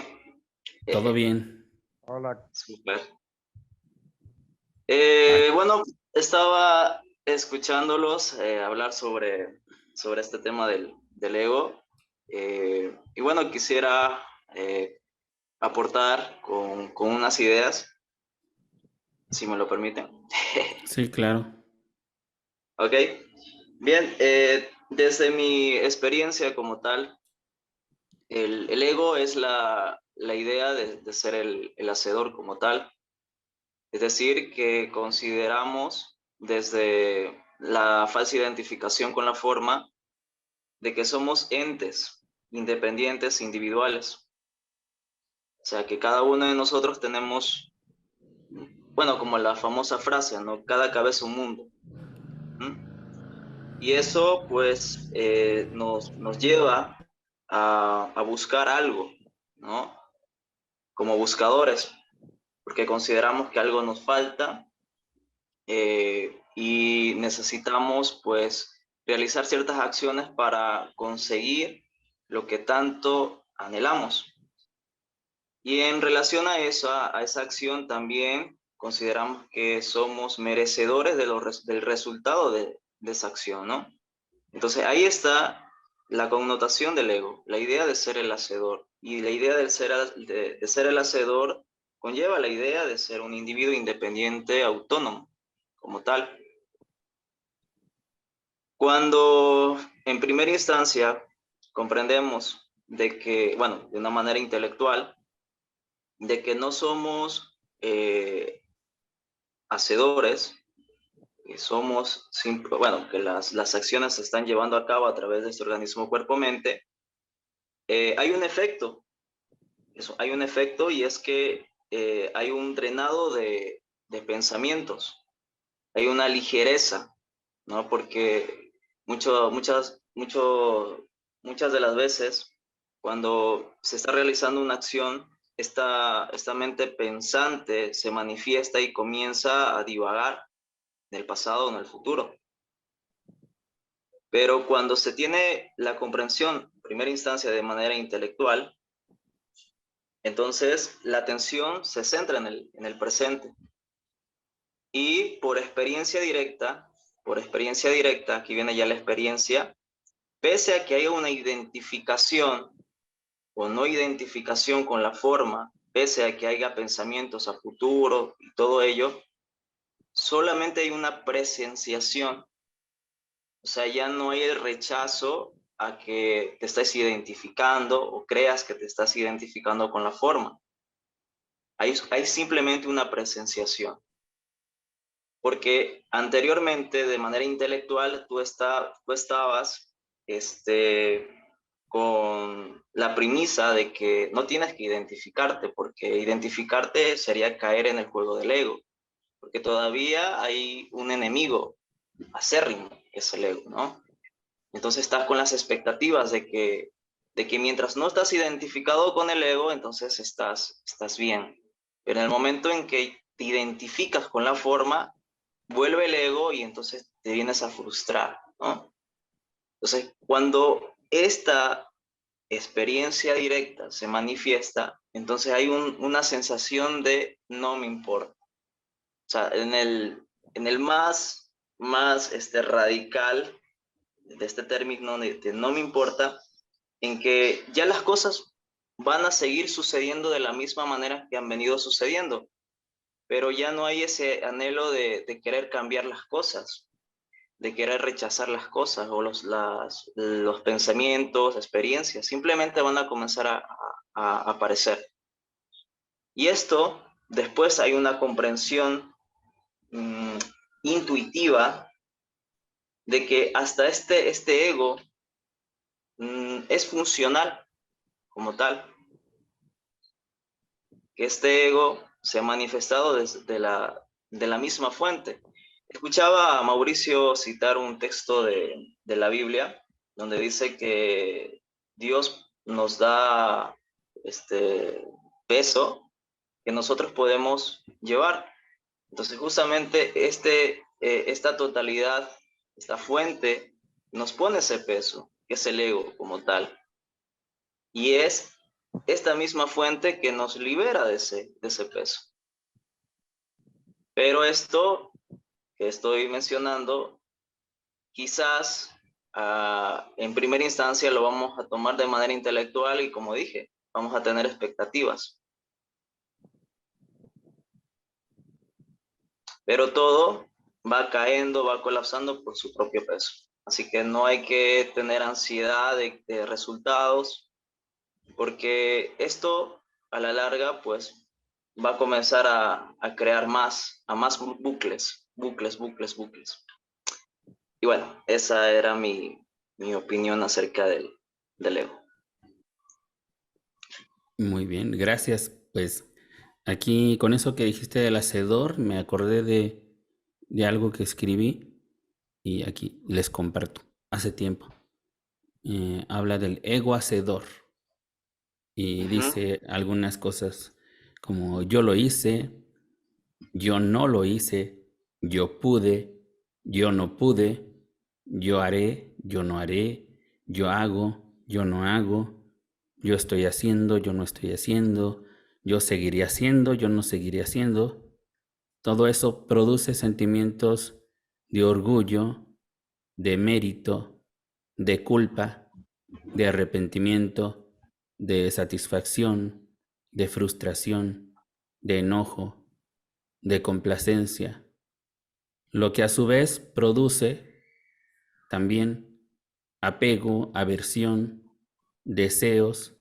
[SPEAKER 1] ¿Todo bien?
[SPEAKER 3] Hola.
[SPEAKER 5] Súper.
[SPEAKER 1] Ah,
[SPEAKER 5] Bueno, estaba escuchándolos hablar sobre este tema del ego. Y bueno, quisiera aportar con unas ideas, si me lo permiten.
[SPEAKER 1] sí, claro.
[SPEAKER 5] Ok, bien, desde mi experiencia como tal, el ego es la idea de ser el hacedor como tal. Es decir, que consideramos desde la falsa identificación con la forma de que somos entes independientes, individuales. O sea, que cada uno de nosotros tenemos, bueno, como la famosa frase, ¿no? Cada cabeza un mundo. ¿Mm? Y eso, pues, nos lleva a buscar algo, ¿no? Como buscadores, porque consideramos que algo nos falta y necesitamos pues realizar ciertas acciones para conseguir lo que tanto anhelamos. Y en relación a eso, a esa acción también consideramos que somos merecedores del resultado de esa acción, ¿no? Entonces ahí está la connotación del ego, la idea de ser el hacedor. Y la idea de ser el hacedor conlleva la idea de ser un individuo independiente, autónomo, como tal. Cuando en primera instancia comprendemos de que, bueno, de una manera intelectual, de que no somos hacedores, que somos, bueno, que las acciones se están llevando a cabo a través de este organismo cuerpo-mente, hay un efecto, hay un efecto y es que hay un drenado de pensamientos, hay una ligereza, ¿no? Porque muchas de las veces, cuando se está realizando una acción, esta mente pensante se manifiesta y comienza a divagar en el pasado o en el futuro. Pero cuando se tiene la comprensión, en primera instancia, de manera intelectual, entonces la atención se centra en el presente. Y por experiencia directa, aquí viene ya la experiencia, pese a que haya una identificación o no identificación con la forma, pese a que haya pensamientos a futuro y todo ello, solamente hay una presenciación. O sea, ya no hay el rechazo a que te estés identificando o creas que te estás identificando con la forma. Hay simplemente una presenciación. Porque anteriormente, de manera intelectual, tú estabas con la premisa de que no tienes que identificarte, porque identificarte sería caer en el juego del ego, porque todavía hay un enemigo acérrimo, que es el ego, ¿no? Entonces estás con las expectativas de que mientras no estás identificado con el ego, entonces estás bien. Pero en el momento en que te identificas con la forma, vuelve el ego y entonces te vienes a frustrar, ¿no? Entonces, cuando esta experiencia directa se manifiesta, entonces hay una sensación de no me importa. O sea, en el más radical de este término de no me importa, en que ya las cosas van a seguir sucediendo de la misma manera que han venido sucediendo, pero ya no hay ese anhelo de querer cambiar las cosas, de querer rechazar las cosas o los pensamientos, experiencias, simplemente van a comenzar a aparecer. Y esto, después hay una comprensión intuitiva de que hasta este ego es funcional como tal, que este ego se ha manifestado desde de la misma fuente. Escuchaba a Mauricio citar un texto de la Biblia donde dice que Dios nos da peso que nosotros podemos llevar. Entonces justamente esta totalidad, esta fuente, nos pone ese peso que es el ego como tal. Y es esta misma fuente que nos libera de ese peso. Pero esto que estoy mencionando, quizás en primera instancia lo vamos a tomar de manera intelectual y, como dije, vamos a tener expectativas. Pero todo va cayendo, va colapsando por su propio peso. Así que no hay que tener ansiedad de resultados, porque esto a la larga pues va a comenzar a crear más bucles. Y bueno, esa era mi opinión acerca del ego.
[SPEAKER 1] Muy bien, gracias. Pues aquí con eso que dijiste del hacedor, me acordé de algo que escribí y aquí les comparto hace tiempo. Habla del ego hacedor y dice algunas cosas como yo lo hice, yo no lo hice, yo pude, yo no pude, yo haré, yo no haré, yo hago, yo no hago, yo estoy haciendo, yo no estoy haciendo, yo seguiré haciendo, yo no seguiré haciendo. Todo eso produce sentimientos de orgullo, de mérito, de culpa, de arrepentimiento, de satisfacción, de frustración, de enojo, de complacencia, lo que a su vez produce también apego, aversión, deseos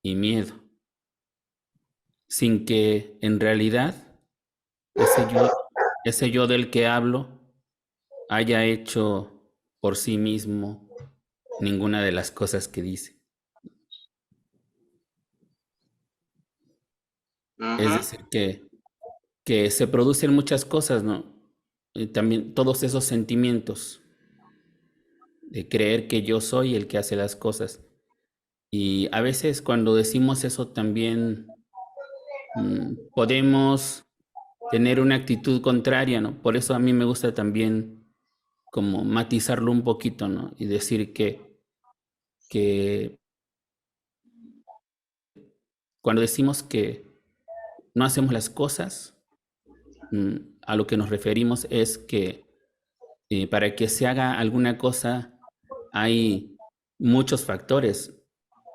[SPEAKER 1] y miedo, sin que en realidad ese yo del que hablo haya hecho por sí mismo ninguna de las cosas que dice. Es decir, que se producen muchas cosas, ¿no? Y también todos esos sentimientos de creer que yo soy el que hace las cosas. Y a veces cuando decimos eso también podemos tener una actitud contraria, ¿no? Por eso a mí me gusta también como matizarlo un poquito, ¿no? Y decir que cuando decimos que no hacemos las cosas, a lo que nos referimos es que para que se haga alguna cosa hay muchos factores,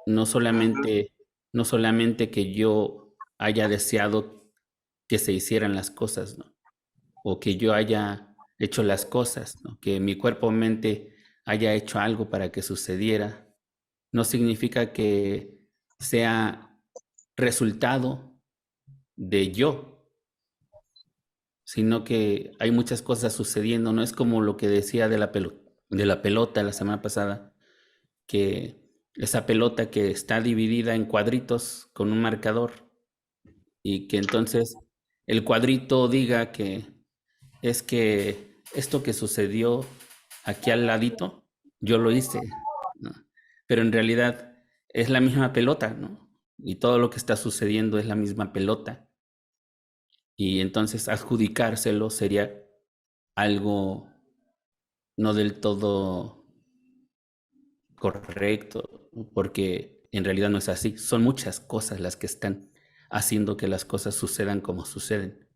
[SPEAKER 1] no solamente, no solamente que yo haya deseado que se hicieran las cosas, ¿no? O que yo haya hecho las cosas, ¿no? Que mi cuerpo o mente haya hecho algo para que sucediera, no significa que sea resultado de yo, sino que hay muchas cosas sucediendo. No es como lo que decía de la pelota la semana pasada, que esa pelota que está dividida en cuadritos con un marcador y que entonces el cuadrito diga que es que esto que sucedió aquí al ladito, yo lo hice, ¿no? Pero en realidad es la misma pelota, ¿no? Y todo lo que está sucediendo es la misma pelota. Y entonces adjudicárselo sería algo no del todo correcto, porque en realidad no es así. Son muchas cosas las que están haciendo que las cosas sucedan como suceden.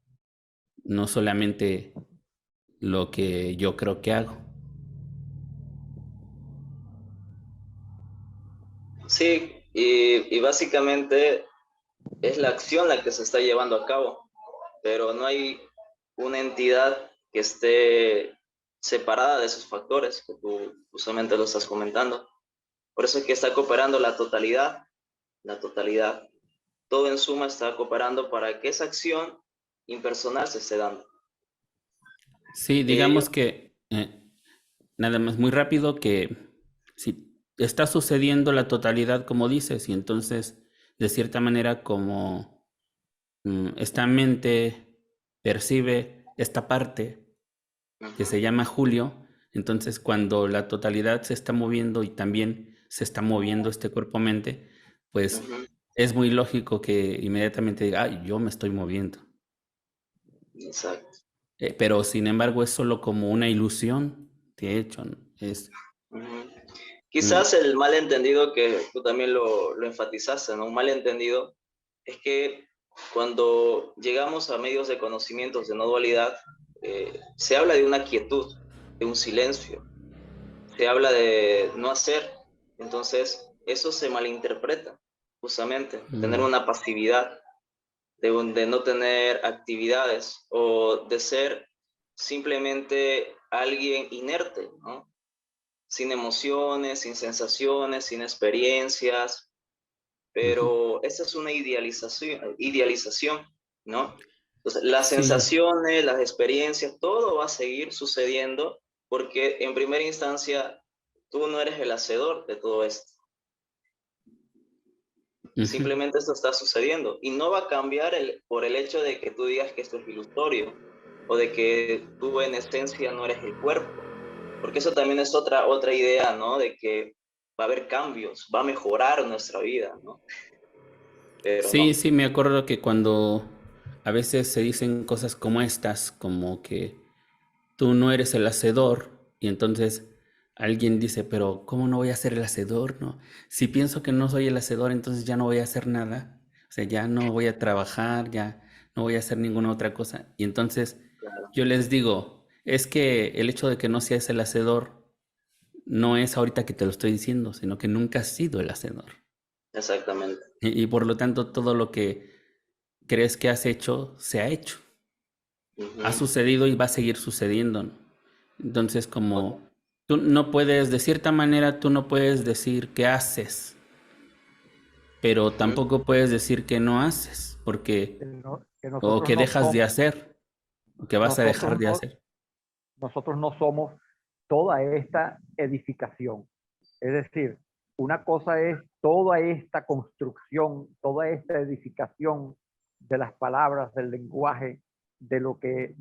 [SPEAKER 1] No solamente lo que yo creo que hago.
[SPEAKER 5] Sí, y básicamente es la acción la que se está llevando a cabo, pero no hay una entidad que esté separada de esos factores que tú justamente lo estás comentando. Por eso es que está cooperando la totalidad. Todo en suma está cooperando para que esa acción impersonal se esté dando.
[SPEAKER 1] Sí,
[SPEAKER 5] Yo,
[SPEAKER 1] digamos que nada más muy rápido que si está sucediendo la totalidad como dices y entonces de cierta manera como esta mente percibe esta parte que se llama Julio, entonces cuando la totalidad se está moviendo y también se está moviendo este cuerpo-mente, pues es muy lógico que inmediatamente diga, ay, yo me estoy moviendo.
[SPEAKER 5] exacto.
[SPEAKER 1] Pero sin embargo es solo como una ilusión, de hecho, ¿no? Es,
[SPEAKER 5] Quizás el malentendido que tú también lo enfatizaste, ¿no? Un malentendido es que cuando llegamos a medios de conocimientos de no dualidad, se habla de una quietud, de un silencio, se habla de no hacer. Entonces, eso se malinterpreta, justamente, tener una pasividad, de no tener actividades o de ser simplemente alguien inerte, ¿no? Sin emociones, sin sensaciones, sin experiencias, pero esa es una idealización, ¿no? Entonces, las
[SPEAKER 1] Sí,
[SPEAKER 5] sensaciones, las experiencias, todo va a seguir sucediendo porque en primera instancia tú no eres el hacedor de todo esto. Simplemente esto está sucediendo y no va a cambiar por el hecho de que tú digas que esto es ilusorio o de que tú en esencia no eres el cuerpo, porque eso también es otra idea, ¿no? De que va a haber cambios, va a mejorar nuestra vida, ¿no? Pero
[SPEAKER 1] sí,
[SPEAKER 5] no.
[SPEAKER 1] sí, me acuerdo que cuando a veces se dicen cosas como estas, como que tú no eres el hacedor, y entonces alguien dice, pero ¿cómo no voy a ser el hacedor, no? Si pienso que no soy el hacedor, entonces ya no voy a hacer nada, o sea, ya no voy a trabajar, ya no voy a hacer ninguna otra cosa. Y entonces
[SPEAKER 5] Claro,
[SPEAKER 1] yo les digo, es que el hecho de que no seas el hacedor no es ahorita que te lo estoy diciendo, sino que nunca has sido el hacedor.
[SPEAKER 5] exactamente.
[SPEAKER 1] Y por lo tanto, todo lo que crees que has hecho, se ha hecho. Ha
[SPEAKER 5] Ujú.
[SPEAKER 1] sucedido y va a seguir sucediendo, ¿no? Entonces, como tú no puedes, de cierta manera, tú no puedes decir que haces, pero
[SPEAKER 5] Ujú.
[SPEAKER 1] tampoco puedes decir que no haces, porque,
[SPEAKER 3] que
[SPEAKER 1] o
[SPEAKER 3] nosotros
[SPEAKER 1] que
[SPEAKER 3] no
[SPEAKER 1] dejas de
[SPEAKER 3] somos,
[SPEAKER 1] hacer, o que vas a dejar
[SPEAKER 3] nosotros
[SPEAKER 1] de
[SPEAKER 3] no,
[SPEAKER 1] hacer.
[SPEAKER 3] nosotros no somos toda esta edificación. Es decir, una cosa es toda esta construcción, toda esta edificación de las palabras, del lenguaje, de lo que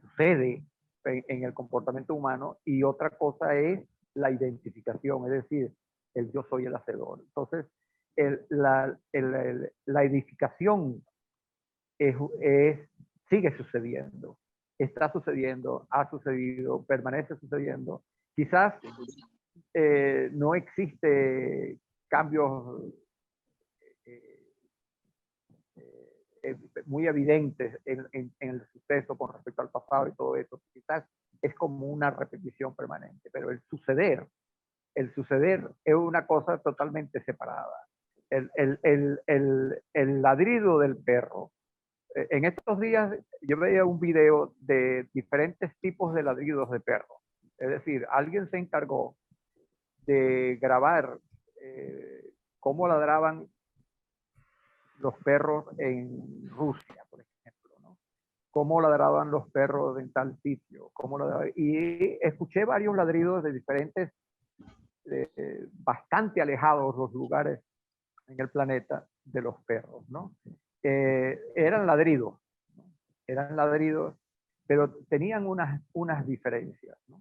[SPEAKER 3] sucede en el comportamiento humano, y otra cosa es la identificación, es decir, el yo soy el hacedor. Entonces, la edificación es, sigue sucediendo, está sucediendo, ha sucedido, permanece sucediendo. Quizás no existe cambios eh, muy evidentes en el suceso con respecto al pasado y todo eso. Quizás es como una repetición permanente, pero el suceder es una cosa totalmente separada. El ladrido del perro. En estos días yo veía un video de diferentes tipos de ladridos de perro. Es decir, alguien se encargó de grabar cómo ladraban los perros en Rusia, por ejemplo, ¿no? Cómo ladraban los perros en tal sitio, y escuché varios ladridos de diferentes, bastante alejados los lugares en el planeta de los perros, ¿no? Eran ladridos, ¿no? Eran ladridos, pero tenían unas diferencias, ¿no?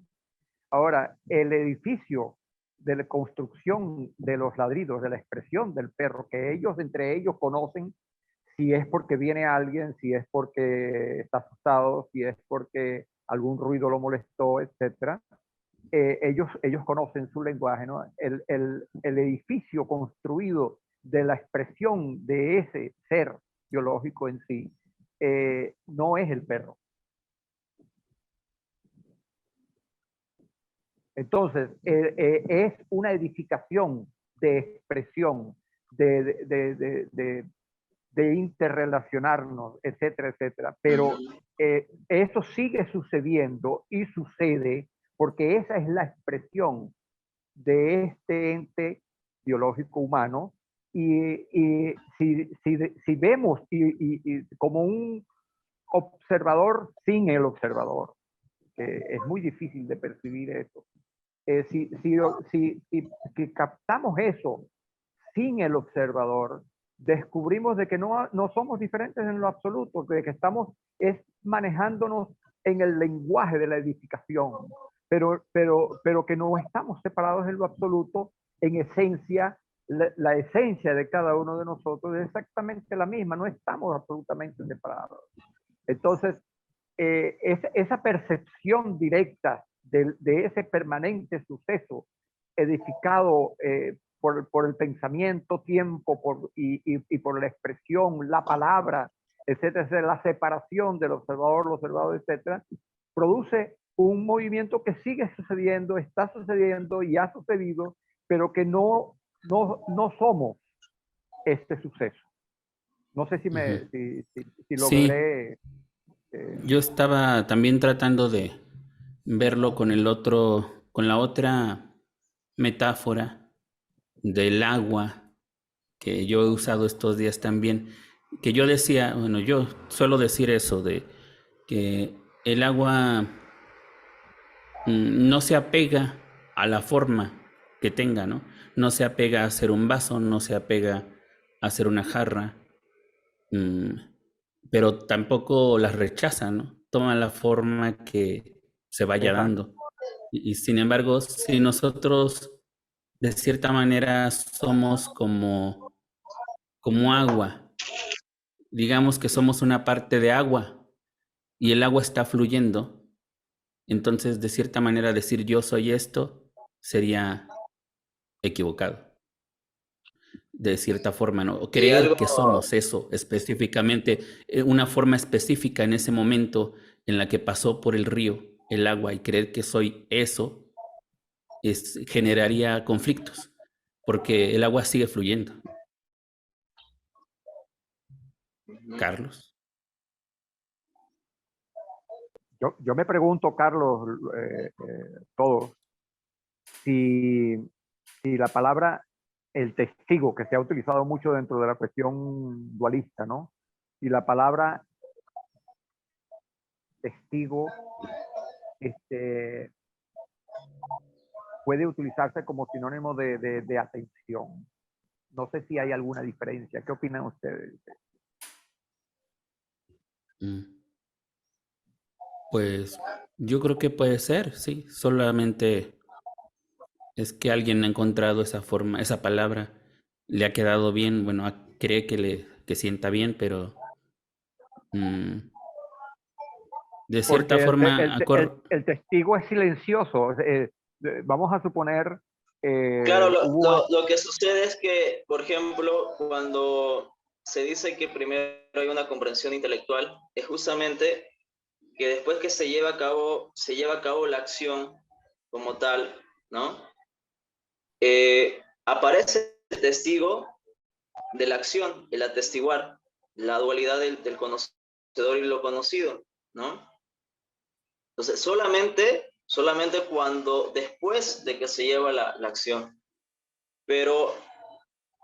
[SPEAKER 3] Ahora, el edificio de la construcción de los ladridos, de la expresión del perro, que ellos entre ellos conocen si es porque viene alguien, si es porque está asustado, si es porque algún ruido lo molestó, etcétera. Ellos conocen su lenguaje, ¿no? El edificio construido de la expresión de ese ser biológico en sí no es el perro. Entonces, es una edificación de expresión, de, de, de, de, de interrelacionarnos, etcétera, etcétera. Pero eso sigue sucediendo y sucede porque esa es la expresión de este ente biológico humano. Y si vemos como un observador sin el observador, es muy difícil de percibir eso. Si captamos eso sin el observador, descubrimos de que no somos diferentes en lo absoluto, de que estamos manejándonos en el lenguaje de la edificación, pero que no estamos separados en lo absoluto. En esencia, la esencia de cada uno de nosotros es exactamente la misma, no estamos absolutamente separados. Entonces, esa percepción directa de ese permanente suceso edificado por el pensamiento, tiempo y por la expresión, la palabra, etcétera, etcétera, la separación del observador, el observador, etcétera, produce un movimiento que sigue sucediendo, está sucediendo y ha sucedido, pero que no somos este suceso. No sé si lo
[SPEAKER 1] Sí,
[SPEAKER 3] logré.
[SPEAKER 1] yo estaba también tratando de verlo con con la otra metáfora del agua que yo he usado estos días también, que yo decía, bueno, yo suelo decir eso de que el agua no se apega a la forma que tenga, ¿no? No se apega a ser un vaso, no se apega a ser una jarra, pero tampoco las rechaza, ¿no? Toma la forma que se vaya
[SPEAKER 3] Exacto.
[SPEAKER 1] dando. Y sin embargo, si nosotros de cierta manera somos como agua, digamos que somos una parte de agua y el agua está fluyendo, entonces de cierta manera decir yo soy esto sería equivocado. De cierta forma, ¿no? O
[SPEAKER 5] Y
[SPEAKER 1] creer
[SPEAKER 5] algo,
[SPEAKER 1] que somos eso específicamente, una forma específica en ese momento en la que pasó por el río el agua y creer que soy eso generaría conflictos, porque el agua sigue fluyendo. Carlos.
[SPEAKER 3] Yo me pregunto, Carlos, todos, si la palabra, el testigo, que se ha utilizado mucho dentro de la cuestión dualista, ¿no? Y la palabra testigo puede utilizarse como sinónimo de atención. No sé si hay alguna diferencia. ¿Qué opinan ustedes?
[SPEAKER 1] Pues yo creo que puede ser, sí. Solamente es que alguien ha encontrado esa forma, esa palabra, le ha quedado bien, bueno, cree que sienta bien, pero de cierta
[SPEAKER 3] Porque
[SPEAKER 1] forma,
[SPEAKER 3] el testigo es silencioso. Vamos a suponer,
[SPEAKER 5] claro,
[SPEAKER 3] hubo
[SPEAKER 5] lo que sucede es que, por ejemplo, cuando se dice que primero hay una comprensión intelectual, es justamente que después que se lleva a cabo la acción como tal, ¿no? Aparece el testigo de la acción, el atestiguar, la dualidad del conocedor y lo conocido, ¿no? Entonces, solamente cuando después de que se lleva la acción, pero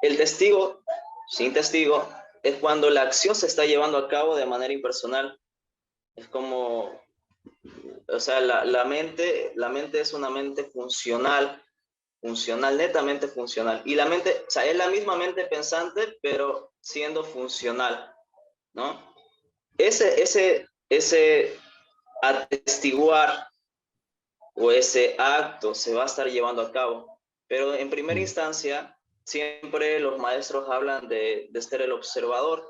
[SPEAKER 5] el testigo, sin testigo, es cuando la acción se está llevando a cabo de manera impersonal. Es como, o sea, la mente es una mente funcional, netamente funcional. Y la mente, o sea, es la misma mente pensante, pero siendo funcional, ¿no? Ese atestiguar o ese acto se va a estar llevando a cabo. Pero en primera instancia, siempre los maestros hablan de ser el observador,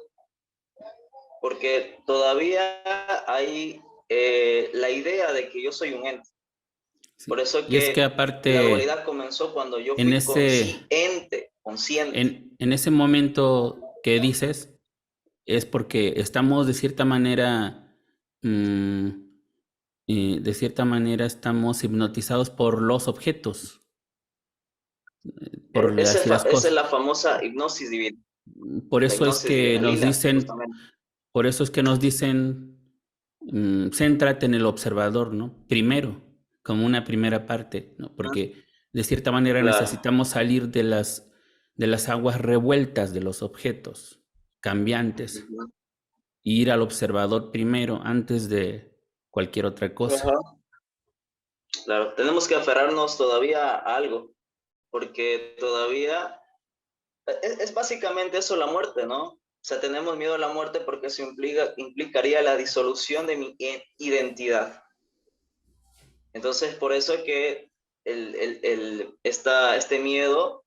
[SPEAKER 5] porque todavía hay la idea de que yo soy un ente.
[SPEAKER 1] sí.
[SPEAKER 5] Por eso
[SPEAKER 1] Y es que
[SPEAKER 5] que la
[SPEAKER 1] aparte,
[SPEAKER 5] dualidad comenzó cuando yo
[SPEAKER 1] en
[SPEAKER 5] fui
[SPEAKER 1] ese,
[SPEAKER 5] consciente.
[SPEAKER 1] en ese momento que dices, es porque estamos de cierta manera, de cierta manera estamos hipnotizados por los objetos, por las
[SPEAKER 5] Esa es
[SPEAKER 1] cosas.
[SPEAKER 5] la famosa hipnosis divina,
[SPEAKER 1] Por
[SPEAKER 5] la
[SPEAKER 1] eso es
[SPEAKER 5] hipnosis
[SPEAKER 1] que
[SPEAKER 5] divina,
[SPEAKER 1] nos
[SPEAKER 5] lila,
[SPEAKER 1] dicen,
[SPEAKER 5] justamente.
[SPEAKER 1] por eso es que nos dicen, céntrate en el observador, ¿no? Primero, como una primera parte, ¿no? Porque de cierta manera
[SPEAKER 5] Claro.
[SPEAKER 1] necesitamos salir de las aguas revueltas de los objetos cambiantes,
[SPEAKER 5] Ujú.
[SPEAKER 1] e ir al observador primero antes de cualquier otra cosa.
[SPEAKER 5] Ajá. Claro, tenemos que aferrarnos todavía a algo, porque todavía es básicamente eso la muerte, ¿no? O sea, tenemos miedo a la muerte porque eso implicaría la disolución de mi identidad. Entonces, por eso es que este miedo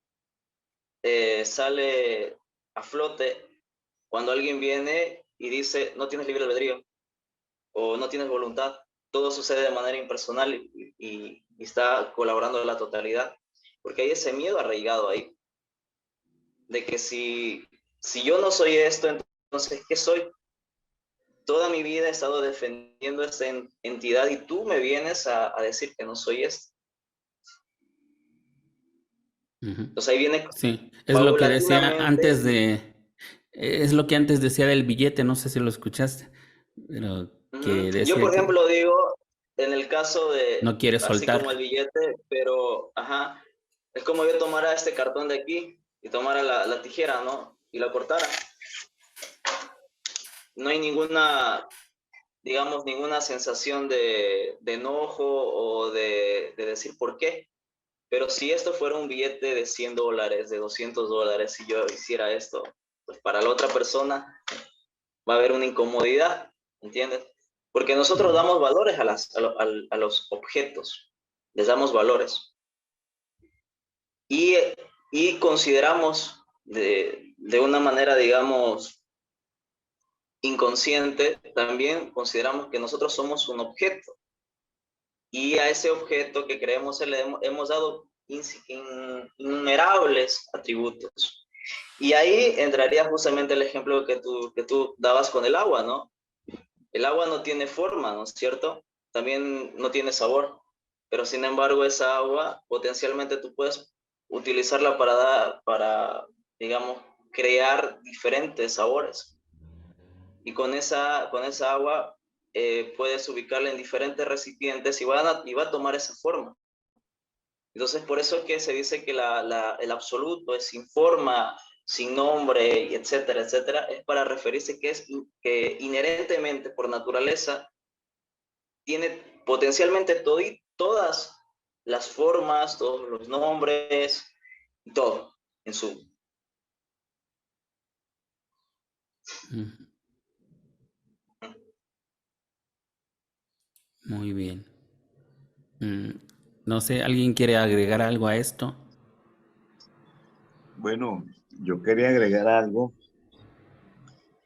[SPEAKER 5] sale a flote cuando alguien viene y dice, no tienes libre albedrío o no tienes voluntad. Todo sucede de manera impersonal y está colaborando la totalidad. porque hay ese miedo arraigado ahí, de que si yo no soy esto, entonces, ¿qué soy? Toda mi vida he estado defendiendo esta entidad y tú me vienes a decir que no soy esto.
[SPEAKER 1] Ujú.
[SPEAKER 5] Entonces ahí viene
[SPEAKER 1] Sí, es lo que decía antes
[SPEAKER 5] paulatinamente.
[SPEAKER 1] es lo que antes decía del billete, no sé si lo escuchaste, pero que
[SPEAKER 5] Yo, por
[SPEAKER 1] decía que
[SPEAKER 5] ejemplo, digo, en el caso de,
[SPEAKER 1] no quiere
[SPEAKER 5] así como el
[SPEAKER 1] soltar.
[SPEAKER 5] billete, pero, ajá, es como yo tomara este cartón de aquí y tomara la tijera, ¿no? Y la cortara. No hay ninguna, digamos, ninguna sensación de enojo o de decir por qué. Pero si esto fuera un billete de $100, de $200, si yo hiciera esto, pues para la otra persona va a haber una incomodidad, ¿entiendes? Porque nosotros damos valores a los objetos, les damos valores. Y consideramos de una manera, digamos, inconsciente, también consideramos que nosotros somos un objeto. Y a ese objeto que creemos le hemos dado innumerables atributos. Y ahí entraría justamente el ejemplo que tú dabas con el agua, ¿no? El agua no tiene forma, ¿no es cierto? También no tiene sabor, pero sin embargo esa agua potencialmente tú puedes utilizarla para digamos, crear diferentes sabores. Y con esa agua puedes ubicarla en diferentes recipientes y va a tomar esa forma. Entonces, por eso es que se dice que el absoluto es sin forma, sin nombre, etcétera, etcétera, es para referirse que inherentemente, por naturaleza, tiene potencialmente todas las formas, todos los nombres, todo en su...
[SPEAKER 1] Muy bien. No sé, ¿alguien quiere agregar algo a esto?
[SPEAKER 2] Bueno, yo quería agregar algo,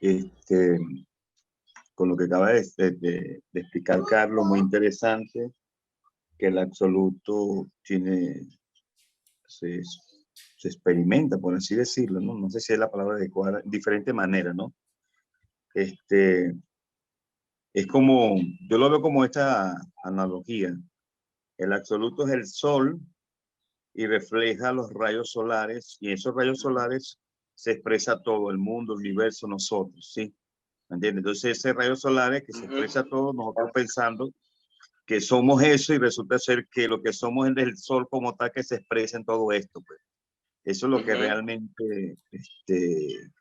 [SPEAKER 2] este, con lo que acaba de explicar Carlos, muy interesante, que el absoluto se, se experimenta, por así decirlo, ¿no? No sé si es la palabra adecuada, de diferente manera, ¿no? Este, es como, yo lo veo como esta analogía. El absoluto es el sol y refleja los rayos solares, y esos rayos solares se expresa todo el mundo, el universo, nosotros, ¿sí? ¿Me entiendes? Entonces ese rayo solar es que se expresa todo, nosotros pensando que somos eso y resulta ser que lo que somos es el sol como tal que se expresa en todo esto, pues. Eso es lo que realmente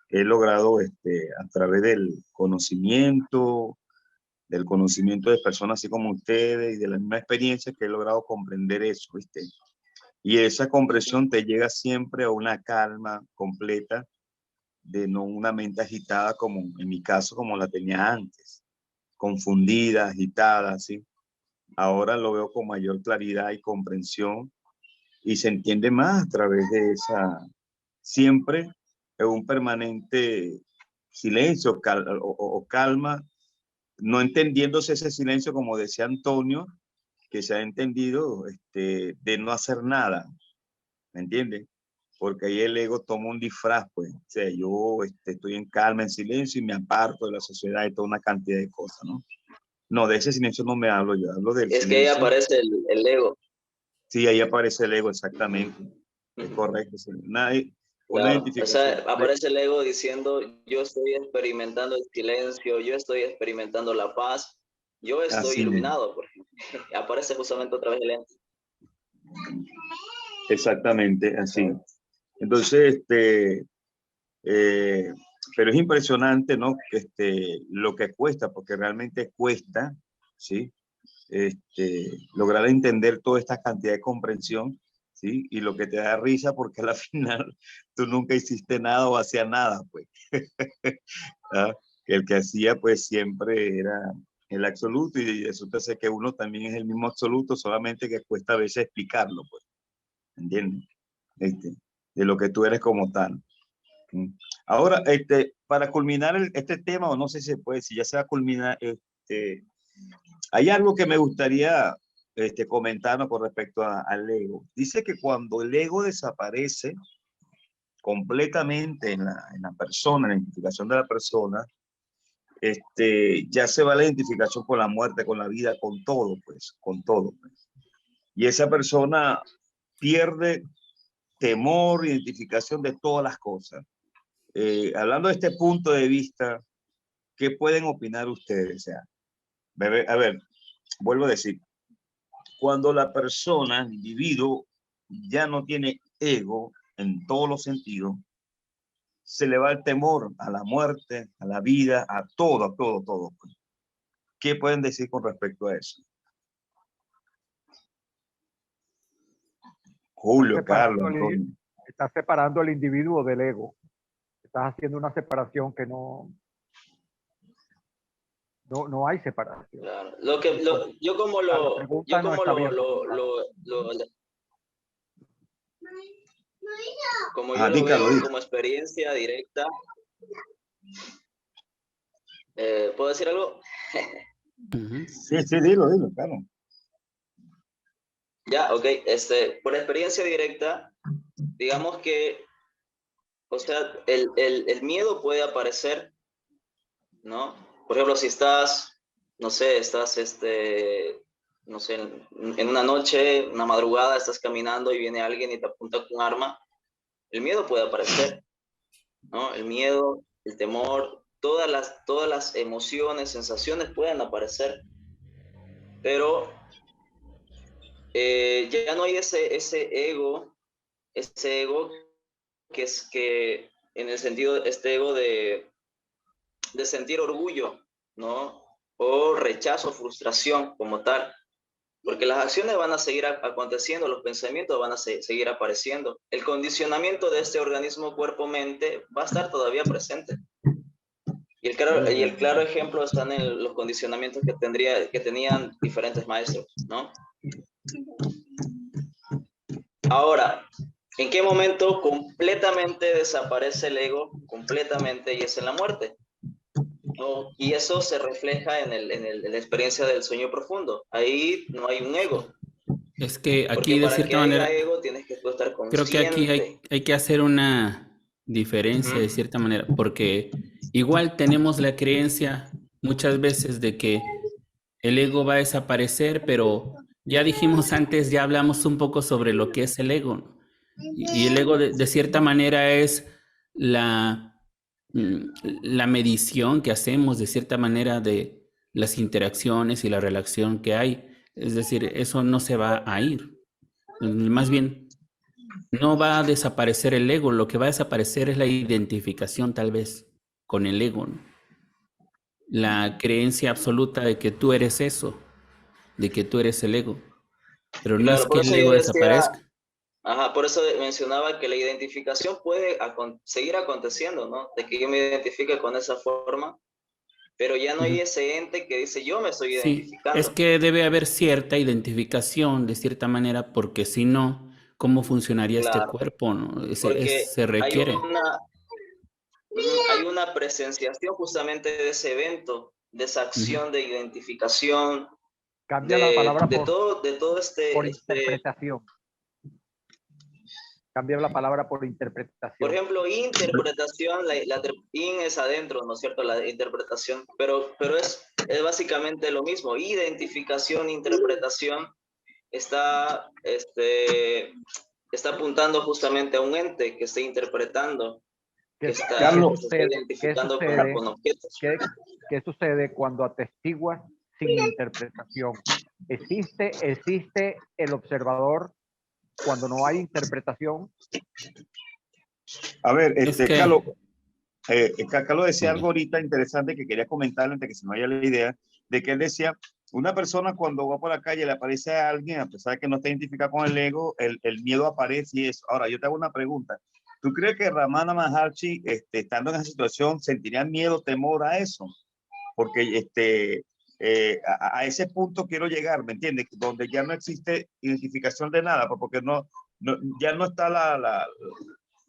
[SPEAKER 2] he logrado a través del conocimiento de personas así como ustedes y de la misma experiencia que he logrado comprender eso, ¿viste? Y esa comprensión te llega siempre a una calma completa, de no una mente agitada como en mi caso, como la tenía antes, confundida, agitada, ¿sí? Ahora lo veo con mayor claridad y comprensión y se entiende más a través de esa, siempre en un permanente silencio o calma, no entendiéndose ese silencio como decía Antonio, que se ha entendido de no hacer nada, ¿me entiendes? Porque ahí el ego toma un disfraz, pues. O sea, yo estoy en calma, en silencio y me aparto de la sociedad y toda una cantidad de cosas, ¿no? No, de ese silencio no me hablo, yo hablo del
[SPEAKER 5] Es que ahí
[SPEAKER 2] silencio.
[SPEAKER 5] aparece el ego.
[SPEAKER 2] Sí, ahí aparece el ego, exactamente. Es correcto. Sí. Una
[SPEAKER 5] Claro, o sea,
[SPEAKER 2] identificación.
[SPEAKER 5] aparece el ego diciendo, yo estoy experimentando el silencio, yo estoy experimentando la paz, yo estoy
[SPEAKER 2] Así mismo.
[SPEAKER 5] iluminado, por ejemplo. Aparece justamente otra vez el ego.
[SPEAKER 2] Exactamente, así. Entonces, pero es impresionante, ¿no? Lo que cuesta, porque realmente cuesta, ¿sí? Lograr entender toda esta cantidad de comprensión, ¿sí? Y lo que te da risa porque al final tú nunca hiciste nada o hacías nada, pues. ¿Ah? El que hacía, pues, siempre era el absoluto y resulta ser que uno también es el mismo absoluto, solamente que cuesta a veces explicarlo, pues. ¿Entiendes? De lo que tú eres como tal. Ahora, para culminar este tema, o no sé si se puede, si ya se va a culminar, hay algo que me gustaría comentando con respecto al ego. Dice que cuando el ego desaparece completamente en la persona, en la identificación de la persona, ya se va la identificación con la muerte, con la vida, con todo, pues, con todo. Pues. Y esa persona pierde temor, identificación de todas las cosas. Hablando de este punto de vista, ¿qué pueden opinar ustedes? O sea, a ver, vuelvo a decir, cuando la persona, el individuo, ya no tiene ego en todos los sentidos, se le va el temor a la muerte, a la vida, a todo, todo. ¿Qué pueden decir con respecto a eso? Julio, Carlos, Antonio.
[SPEAKER 3] Estás separando el individuo del ego. Estás haciendo una separación que no hay separación.
[SPEAKER 5] Claro. Yo como lo veo como experiencia directa. ¿Puedo decir algo?
[SPEAKER 2] Sí, dilo, claro.
[SPEAKER 5] Ya, ok. Por experiencia directa, digamos que, o sea, el miedo puede aparecer, ¿no? Por ejemplo, si estás, no sé, no sé, en una noche, una madrugada, estás caminando y viene alguien y te apunta con un arma, el miedo puede aparecer, ¿no? El miedo, el temor, todas las emociones, sensaciones pueden aparecer, pero ya no hay ese ego que en el sentido, este ego de sentir orgullo, ¿no? O rechazo, frustración como tal. Porque las acciones van a seguir aconteciendo, los pensamientos van a seguir apareciendo. El condicionamiento de este organismo cuerpo-mente va a estar todavía presente. Y el claro ejemplo están en los condicionamientos que tenían diferentes maestros, ¿no? Ahora, ¿en qué momento completamente desaparece el ego? Completamente, y es en la muerte. ¿No? Y eso se refleja en la experiencia del sueño profundo. Ahí no hay un ego.
[SPEAKER 1] Es que aquí
[SPEAKER 5] Porque
[SPEAKER 1] de
[SPEAKER 5] para
[SPEAKER 1] cierta
[SPEAKER 5] que
[SPEAKER 1] manera,
[SPEAKER 5] haya ego tienes que tú estar consciente.
[SPEAKER 1] creo que aquí hay que hacer una diferencia de cierta manera, porque igual tenemos la creencia muchas veces de que el ego va a desaparecer, pero ya dijimos antes, ya hablamos un poco sobre lo que es el ego, ¿no? Y el ego de cierta manera es la medición que hacemos de cierta manera de las interacciones y la relación que hay. Es decir, eso no se va a ir. Más bien, no va a desaparecer el ego, lo que va a desaparecer es la identificación tal vez con el ego, ¿no? La creencia absoluta de que tú eres eso, de que tú eres el ego. Pero no es
[SPEAKER 5] Claro, por
[SPEAKER 1] que el
[SPEAKER 5] eso yo
[SPEAKER 1] ego
[SPEAKER 5] decía,
[SPEAKER 1] desaparezca.
[SPEAKER 5] por eso mencionaba que la identificación puede seguir aconteciendo, ¿no? De que yo me identifique con esa forma, pero ya no hay ese ente que dice yo me estoy
[SPEAKER 1] Sí,
[SPEAKER 5] identificando.
[SPEAKER 1] es que debe haber cierta identificación de cierta manera, porque si no, ¿cómo funcionaría este
[SPEAKER 5] Claro,
[SPEAKER 1] cuerpo, no?
[SPEAKER 5] porque
[SPEAKER 1] Se requiere.
[SPEAKER 5] hay una presenciación justamente de ese evento, de esa acción de identificación,
[SPEAKER 3] Cambia la palabra
[SPEAKER 5] de todo
[SPEAKER 3] por interpretación. Cambia la palabra por interpretación.
[SPEAKER 5] Por ejemplo, interpretación, la in es adentro, ¿no es cierto? La interpretación, pero es básicamente lo mismo. Identificación, interpretación, está apuntando justamente a un ente que está interpretando, que está identificando con objetos.
[SPEAKER 3] ¿Qué sucede cuando atestiguas sin interpretación? Existe el observador cuando no hay interpretación.
[SPEAKER 2] A ver, Carlos, Carlos decía
[SPEAKER 1] Vale.
[SPEAKER 2] algo ahorita interesante que quería comentar antes que se me vaya la idea, de que él decía, una persona cuando va por la calle le aparece a alguien, a pesar de que no está identificado con el ego, el miedo aparece y eso. Ahora, yo te hago una pregunta. ¿Tú crees que Ramana Maharshi, estando en esa situación, sentiría miedo, temor a eso? Porque a ese punto quiero llegar, ¿me entiendes? Donde ya no existe identificación de nada, porque ya no está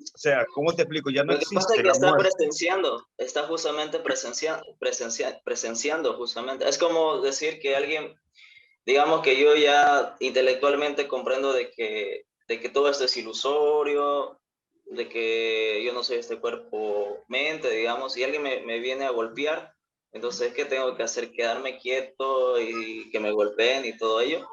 [SPEAKER 2] o sea, ¿cómo te explico? Ya no
[SPEAKER 5] Lo que pasa es
[SPEAKER 2] existe
[SPEAKER 5] que
[SPEAKER 2] la
[SPEAKER 5] está
[SPEAKER 2] muerte.
[SPEAKER 5] está justamente presenciando justamente. Es como decir que alguien digamos que yo ya intelectualmente comprendo de que todo esto es ilusorio, de que yo no soy este cuerpo-mente, digamos, y alguien me viene a golpear, entonces, ¿qué tengo que hacer? ¿Quedarme quieto y que me golpeen y todo ello?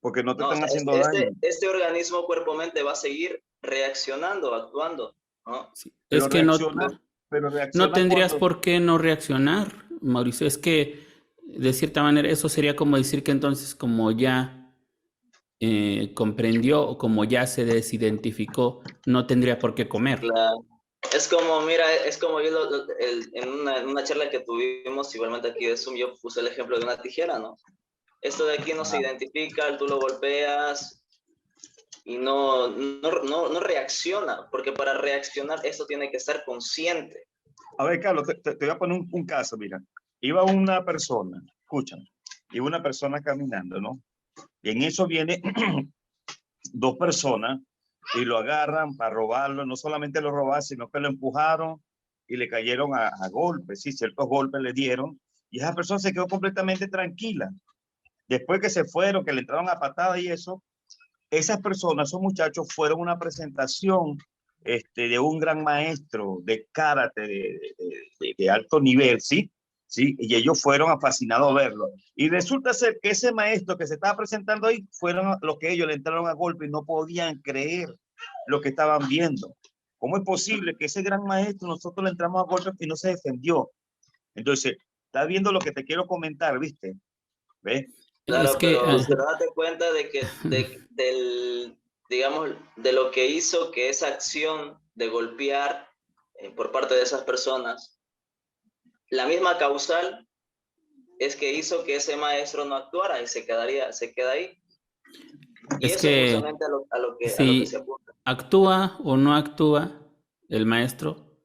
[SPEAKER 2] Porque no te
[SPEAKER 5] No, o
[SPEAKER 2] están
[SPEAKER 5] sea,
[SPEAKER 2] haciendo daño.
[SPEAKER 5] este organismo cuerpo-mente va a seguir reaccionando, actuando, ¿no?
[SPEAKER 1] Sí, es
[SPEAKER 2] Pero
[SPEAKER 1] que
[SPEAKER 2] reacciona, pero
[SPEAKER 1] no
[SPEAKER 2] reacciona
[SPEAKER 1] tendrías
[SPEAKER 2] cuando,
[SPEAKER 1] por qué no reaccionar, Mauricio. Es que, de cierta manera, eso sería como decir que entonces, como ya comprendió o como ya se desidentificó, no tendría por qué comer.
[SPEAKER 5] Claro. Es como, mira, es como yo en una charla que tuvimos, igualmente aquí de Zoom, yo puse el ejemplo de una tijera, ¿no? Esto de aquí no se identifica, tú lo golpeas y no reacciona, porque para reaccionar esto tiene que estar consciente.
[SPEAKER 2] a ver, Carlos, te voy a poner un caso, mira. Iba una persona, escucha, iba una persona caminando, ¿no? Y en eso viene dos personas y lo agarran para robarlo. No solamente lo robaron, sino que lo empujaron y le cayeron a golpes. Sí, ciertos golpes le dieron. Y esa persona se quedó completamente tranquila. Después que se fueron, que le entraron a patadas y eso, esas personas, esos muchachos, fueron a una presentación de un gran maestro de karate de alto nivel, ¿sí? ¿Sí? Y ellos fueron fascinados a verlo. Y resulta ser que ese maestro que se estaba presentando ahí fueron los que ellos le entraron a golpe y no podían creer lo que estaban viendo. ¿Cómo es posible que ese gran maestro nosotros le entramos a golpe y no se defendió? Entonces, estás viendo lo que te quiero comentar, ¿viste? ¿Ves?
[SPEAKER 1] Es
[SPEAKER 5] Claro,
[SPEAKER 1] que,
[SPEAKER 5] pero date cuenta de que digamos, de lo que hizo que esa acción de golpear por parte de esas personas, la misma causal es que hizo que ese maestro no actuara y se queda ahí. Y
[SPEAKER 1] es
[SPEAKER 5] eso es
[SPEAKER 1] que
[SPEAKER 5] justamente a lo que se
[SPEAKER 1] si
[SPEAKER 5] apunta.
[SPEAKER 1] actúa o no actúa el maestro,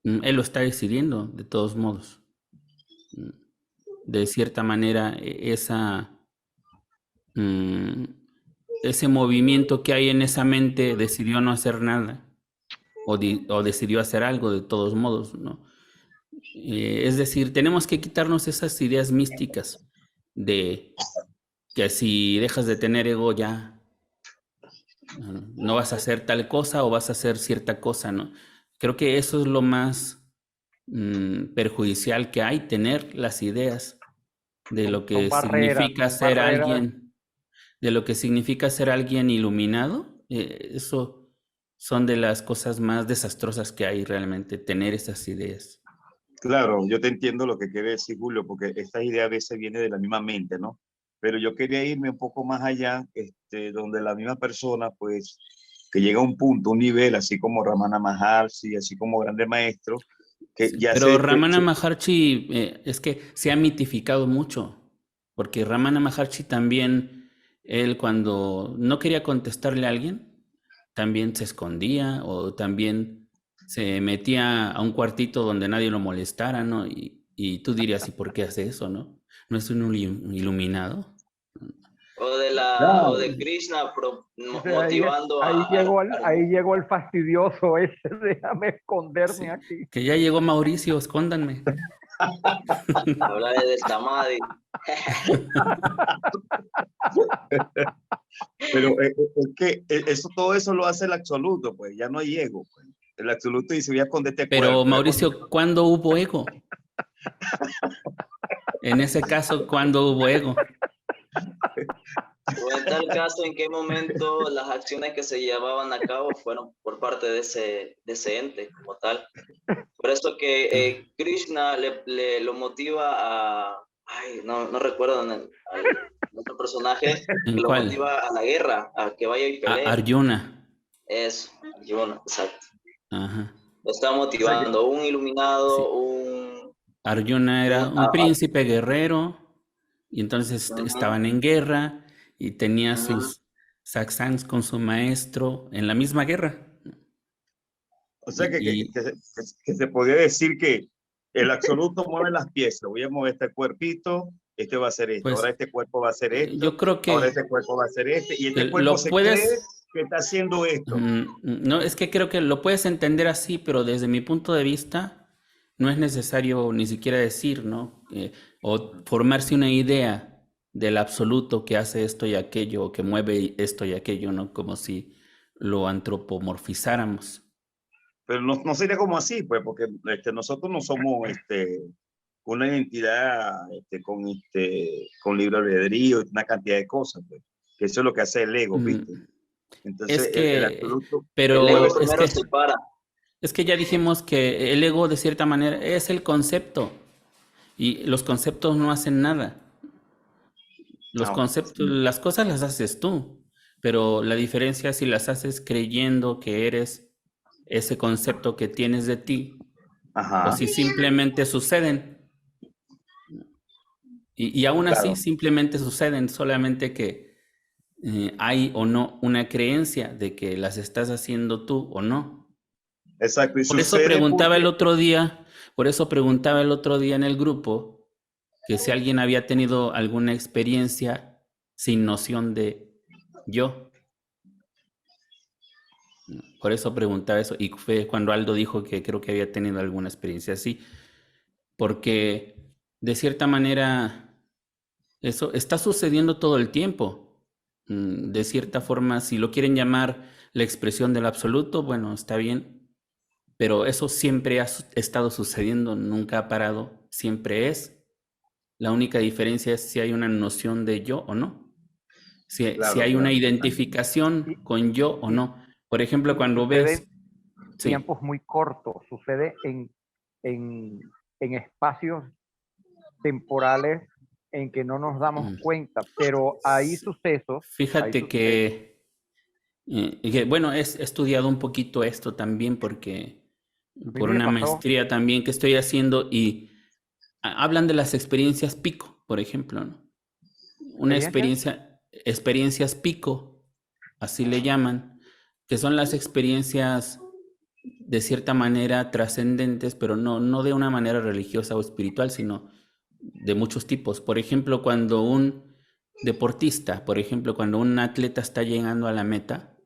[SPEAKER 1] él lo está decidiendo de todos modos. De cierta manera, ese movimiento que hay en esa mente decidió no hacer nada o decidió hacer algo de todos modos, ¿no? Es decir, tenemos que quitarnos esas ideas místicas de que si dejas de tener ego ya no vas a hacer tal cosa o vas a hacer cierta cosa, ¿no? Creo que eso es lo más perjudicial que hay, tener las ideas de lo
[SPEAKER 3] Son
[SPEAKER 1] que
[SPEAKER 3] barreras,
[SPEAKER 1] significa
[SPEAKER 3] son
[SPEAKER 1] ser
[SPEAKER 3] barreras.
[SPEAKER 1] alguien, de lo que significa ser alguien iluminado. Eso son de las cosas más desastrosas que hay realmente, tener esas ideas.
[SPEAKER 2] Claro, yo te entiendo lo que quiere decir Julio, porque esta idea a veces viene de la misma mente, ¿no? Pero yo quería irme un poco más allá, donde la misma persona, pues, que llega a un punto, un nivel, así como Ramana Maharshi, así como grandes maestros, que
[SPEAKER 1] Sí,
[SPEAKER 2] ya
[SPEAKER 1] pero Ramana Maharshi es que se ha mitificado mucho, porque Ramana Maharshi también, él cuando no quería contestarle a alguien, también se escondía o también se metía a un cuartito donde nadie lo molestara, ¿no? Y tú dirías, ¿y por qué hace eso, no? ¿No es un iluminado?
[SPEAKER 5] O
[SPEAKER 2] claro,
[SPEAKER 5] de Krishna
[SPEAKER 3] Entonces,
[SPEAKER 5] motivando
[SPEAKER 3] ahí llegó el fastidioso ese, déjame esconderme
[SPEAKER 1] Sí,
[SPEAKER 3] aquí.
[SPEAKER 1] que ya llegó Mauricio, escóndanme.
[SPEAKER 5] a hablar del samadhi.
[SPEAKER 2] pero es que eso, todo eso lo hace el absoluto, pues, ya no hay ego, pues. El absoluto dice, voy a esconder este
[SPEAKER 1] Pero
[SPEAKER 2] cuerpo, voy a esconder.
[SPEAKER 1] Mauricio, ¿cuándo hubo ego? En ese caso, ¿cuándo hubo ego?
[SPEAKER 5] O en tal caso, ¿en qué momento las acciones que se llevaban a cabo fueron por parte de ese ente como tal? Por eso que Krishna lo motiva a, ay, no recuerdo al otro personaje, que
[SPEAKER 1] ¿En
[SPEAKER 5] lo
[SPEAKER 1] cuál?
[SPEAKER 5] motiva a la guerra, a que vaya y
[SPEAKER 1] A
[SPEAKER 5] pelee.
[SPEAKER 1] Arjuna.
[SPEAKER 5] Eso, Arjuna, exacto.
[SPEAKER 1] Ajá.
[SPEAKER 5] Lo está
[SPEAKER 2] O sea que,
[SPEAKER 5] motivando, un
[SPEAKER 1] Sí.
[SPEAKER 5] iluminado,
[SPEAKER 1] Arjuna era un príncipe guerrero y entonces estaban en guerra y tenía sus satsangs con su maestro en la misma guerra.
[SPEAKER 2] o sea
[SPEAKER 1] Y
[SPEAKER 2] que se podría decir que el absoluto mueve las piezas. Voy a mover este cuerpito, este va a ser esto,
[SPEAKER 1] pues
[SPEAKER 2] ahora este cuerpo va a hacer
[SPEAKER 1] yo
[SPEAKER 2] esto,
[SPEAKER 1] creo
[SPEAKER 2] ahora
[SPEAKER 1] que
[SPEAKER 2] este cuerpo va a hacer este, y este cuerpo
[SPEAKER 1] lo
[SPEAKER 2] se cree
[SPEAKER 1] puedes,
[SPEAKER 2] que está haciendo esto.
[SPEAKER 1] no, es que creo que lo puedes entender así, pero desde mi punto de vista no es necesario ni siquiera decir, ¿no? O formarse una idea del absoluto que hace esto y aquello, o que mueve esto y aquello, ¿no? Como si lo antropomorfizáramos.
[SPEAKER 2] Pero no sería como así, pues, porque nosotros no somos una identidad con libre albedrío y una cantidad de cosas, pues, que eso es lo que hace el ego, ¿viste?
[SPEAKER 1] Mm, Es
[SPEAKER 2] Entonces, el
[SPEAKER 1] que,
[SPEAKER 2] absoluto
[SPEAKER 5] El ego
[SPEAKER 2] mueve
[SPEAKER 1] pero
[SPEAKER 2] todo.
[SPEAKER 5] primero separa.
[SPEAKER 1] es que ya dijimos que el ego de cierta manera es el concepto y los conceptos no hacen nada. Los
[SPEAKER 2] Ah,
[SPEAKER 1] conceptos, las cosas las haces tú, pero la diferencia es si las haces creyendo que eres ese concepto que tienes de ti o
[SPEAKER 2] ajá,
[SPEAKER 1] si simplemente suceden. Y aún así
[SPEAKER 2] claro,
[SPEAKER 1] simplemente suceden, solamente que hay o no una creencia de que las estás haciendo tú o no.
[SPEAKER 2] exacto. Y
[SPEAKER 1] Por eso
[SPEAKER 2] sucede
[SPEAKER 1] preguntaba el
[SPEAKER 2] porque,
[SPEAKER 1] otro día, por eso preguntaba el otro día en el grupo que si alguien había tenido alguna experiencia sin noción de yo. Por eso preguntaba eso. Y fue cuando Aldo dijo que creo que había tenido alguna experiencia así. Porque de cierta manera eso está sucediendo todo el tiempo. De cierta forma, si lo quieren llamar la expresión del absoluto, bueno, está bien. Pero eso siempre ha estado sucediendo, nunca ha parado, siempre es. La única diferencia es si hay una noción de yo o no. Si
[SPEAKER 2] claro,
[SPEAKER 1] hay una
[SPEAKER 2] claro,
[SPEAKER 1] identificación
[SPEAKER 3] Y,
[SPEAKER 1] con yo o
[SPEAKER 3] y,
[SPEAKER 1] no. Por ejemplo,
[SPEAKER 3] y
[SPEAKER 1] cuando
[SPEAKER 3] sucede
[SPEAKER 1] ves,
[SPEAKER 3] en
[SPEAKER 1] sí,
[SPEAKER 3] tiempos muy cortos, sucede en, en espacios temporales en que no nos damos
[SPEAKER 1] mm,
[SPEAKER 3] cuenta, pero hay
[SPEAKER 1] fíjate
[SPEAKER 3] sucesos,
[SPEAKER 1] bueno, he estudiado un poquito esto también porque
[SPEAKER 3] a mí
[SPEAKER 1] por
[SPEAKER 3] me
[SPEAKER 1] una
[SPEAKER 3] pasó,
[SPEAKER 1] maestría también que estoy haciendo y hablan de las experiencias pico, por ejemplo, ¿no? Una
[SPEAKER 3] experiencias,
[SPEAKER 1] experiencias pico, así le llaman, que son las experiencias de cierta manera trascendentes, pero no de una manera religiosa o espiritual, sino de muchos tipos. Por ejemplo, cuando un deportista, por ejemplo, cuando un atleta está llegando a la meta,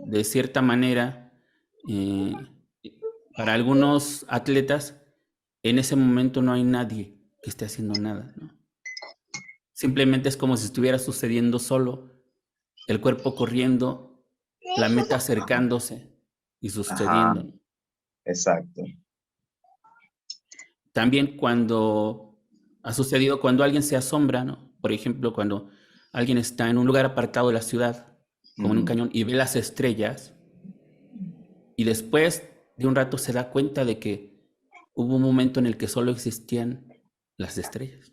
[SPEAKER 1] de cierta manera, eh, para algunos atletas, en ese momento no hay nadie que esté haciendo nada, ¿no? Simplemente es como si estuviera sucediendo solo, el cuerpo corriendo, la meta acercándose y
[SPEAKER 2] ajá,
[SPEAKER 1] sucediendo.
[SPEAKER 2] exacto.
[SPEAKER 1] También cuando ha sucedido cuando alguien se asombra, ¿no? Por ejemplo, cuando alguien está en un lugar apartado de la ciudad, como en un
[SPEAKER 2] Ujú.
[SPEAKER 1] cañón, y ve las estrellas, y después de un rato se da cuenta de que hubo un momento en el que solo existían las estrellas.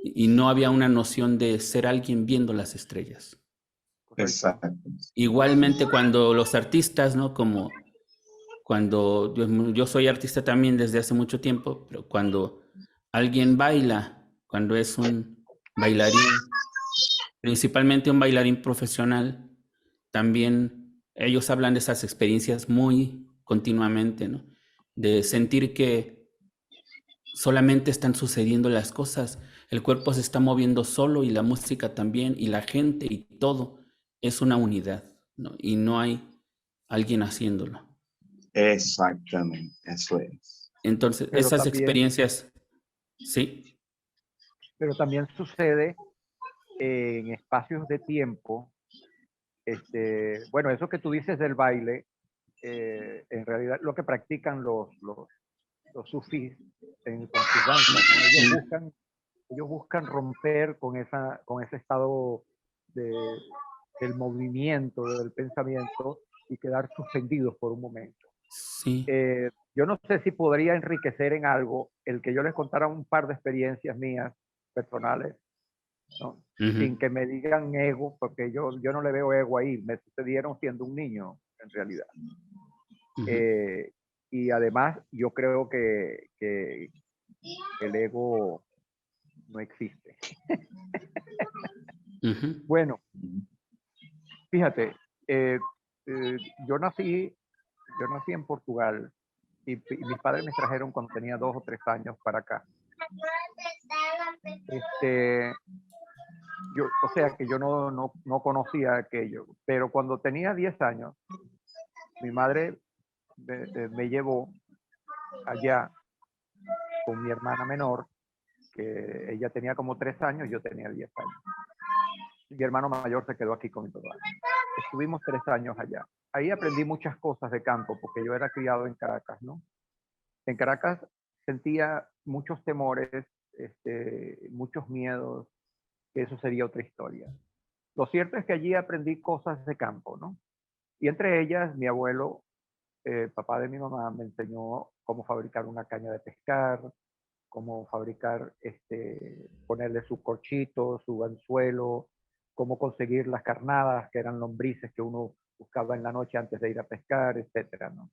[SPEAKER 1] Y no había una noción de ser alguien viendo las estrellas.
[SPEAKER 3] correcto.
[SPEAKER 2] Exacto.
[SPEAKER 1] Igualmente cuando los artistas, ¿no? Como cuando yo soy artista también desde hace mucho tiempo, pero cuando alguien baila, cuando es un bailarín, principalmente un bailarín profesional, también ellos hablan de esas experiencias muy continuamente, ¿no? De sentir que solamente están sucediendo las cosas, el cuerpo se está moviendo solo y la música también y la gente y todo es una unidad, ¿no? Y no hay alguien haciéndolo.
[SPEAKER 2] Exactamente, eso es.
[SPEAKER 1] Entonces,
[SPEAKER 3] Pero
[SPEAKER 1] esas
[SPEAKER 3] también,
[SPEAKER 1] experiencias, sí.
[SPEAKER 3] pero también sucede en espacios de tiempo, bueno, eso que tú dices del baile, en realidad lo que practican los sufís con sus danzas, ¿no? Ellos buscan romper con ese estado de, del movimiento, del pensamiento y quedar suspendidos por un momento.
[SPEAKER 1] Sí.
[SPEAKER 3] Yo no sé si podría enriquecer en algo el que yo les contara un par de experiencias mías personales, ¿no?
[SPEAKER 1] Ujú,
[SPEAKER 3] Sin que me digan ego, porque yo no le veo ego ahí, me sucedieron siendo un niño en realidad.
[SPEAKER 1] ujú,
[SPEAKER 3] Eh, y además yo creo que el ego no existe.
[SPEAKER 1] ujú,
[SPEAKER 3] Bueno,
[SPEAKER 2] Ujú.
[SPEAKER 3] fíjate, eh, eh, yo nací, yo nací en Portugal y mis padres me trajeron cuando tenía 2 o 3 años para acá. Este, o sea que yo no conocía aquello, pero cuando tenía 10 años, mi madre me llevó allá con mi hermana menor, que ella tenía como 3 años, yo tenía 10 años. Mi hermano mayor se quedó aquí con mi papá. Estuvimos 3 años allá. Ahí aprendí muchas cosas de campo, porque yo era criado en Caracas, ¿no? En Caracas sentía muchos temores, muchos miedos, que eso sería otra historia. Lo cierto es que allí aprendí cosas de campo, ¿no? Y entre ellas, mi abuelo, papá de mi mamá, me enseñó cómo fabricar una caña de pescar, cómo fabricar, ponerle su corchito, su anzuelo, cómo conseguir las carnadas, que eran lombrices que uno buscaba en la noche antes de ir a pescar, etcétera, ¿no?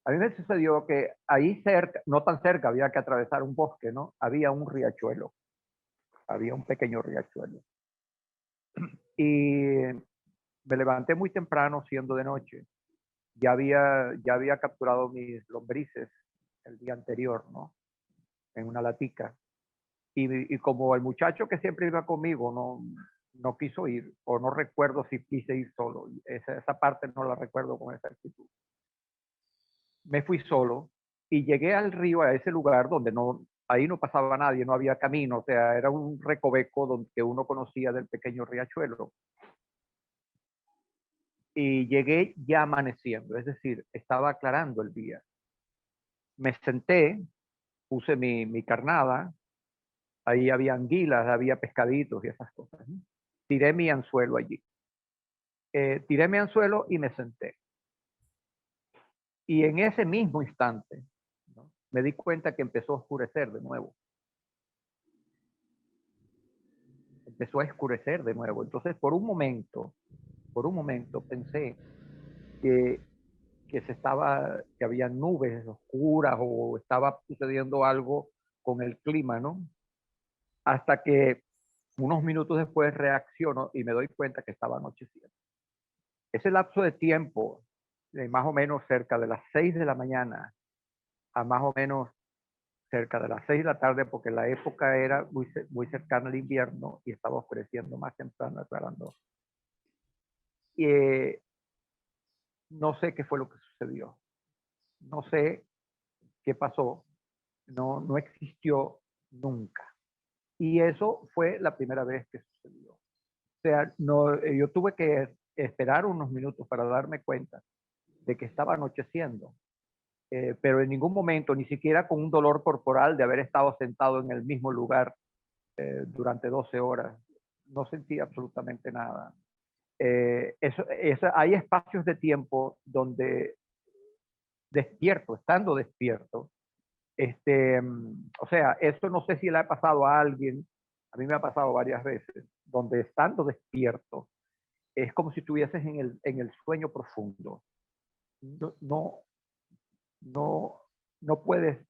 [SPEAKER 3] A mí me sucedió que ahí cerca, no tan cerca, había que atravesar un bosque, ¿no? Había un riachuelo, había un pequeño riachuelo. Y me levanté muy temprano, siendo de noche. Ya había capturado mis lombrices el día anterior, ¿no? En una latica. Y como el muchacho que siempre iba conmigo no quiso ir, o no recuerdo si quise ir solo. Esa parte no la recuerdo con exactitud. Me fui solo y llegué al río, a ese lugar donde ahí no pasaba nadie, no había camino, o sea, era un recoveco donde uno conocía del pequeño riachuelo. Y llegué ya amaneciendo, es decir, estaba aclarando el día. Me senté, puse mi carnada, ahí había anguilas, había pescaditos y esas cosas, ¿no? Tiré mi anzuelo allí. Tiré mi anzuelo y me senté. Y en ese mismo instante, ¿no?, me di cuenta que empezó a oscurecer de nuevo. Empezó a oscurecer de nuevo. Entonces, por un momento pensé que que había nubes oscuras o estaba sucediendo algo con el clima, ¿no? Hasta que unos minutos después reacciono y me doy cuenta que estaba anocheciendo. Ese lapso de tiempo, más o menos cerca de las 6 de la mañana a más o menos cerca de las 6 de la tarde, porque la época era muy cercana al invierno y estaba oscureciendo más temprano, aclarando. Y no sé qué fue lo que sucedió. No sé qué pasó. No existió nunca. Y eso fue la primera vez que sucedió. O sea, yo tuve que esperar unos minutos para darme cuenta de que estaba anocheciendo. Pero en ningún momento, ni siquiera con un dolor corporal de haber estado sentado en el mismo lugar durante 12 horas, no sentí absolutamente nada. Hay espacios de tiempo donde estando despierto, o sea, esto no sé si le ha pasado a alguien, a mí me ha pasado varias veces, donde estando despierto, es como si estuvieses en el sueño profundo. No, no, no puedes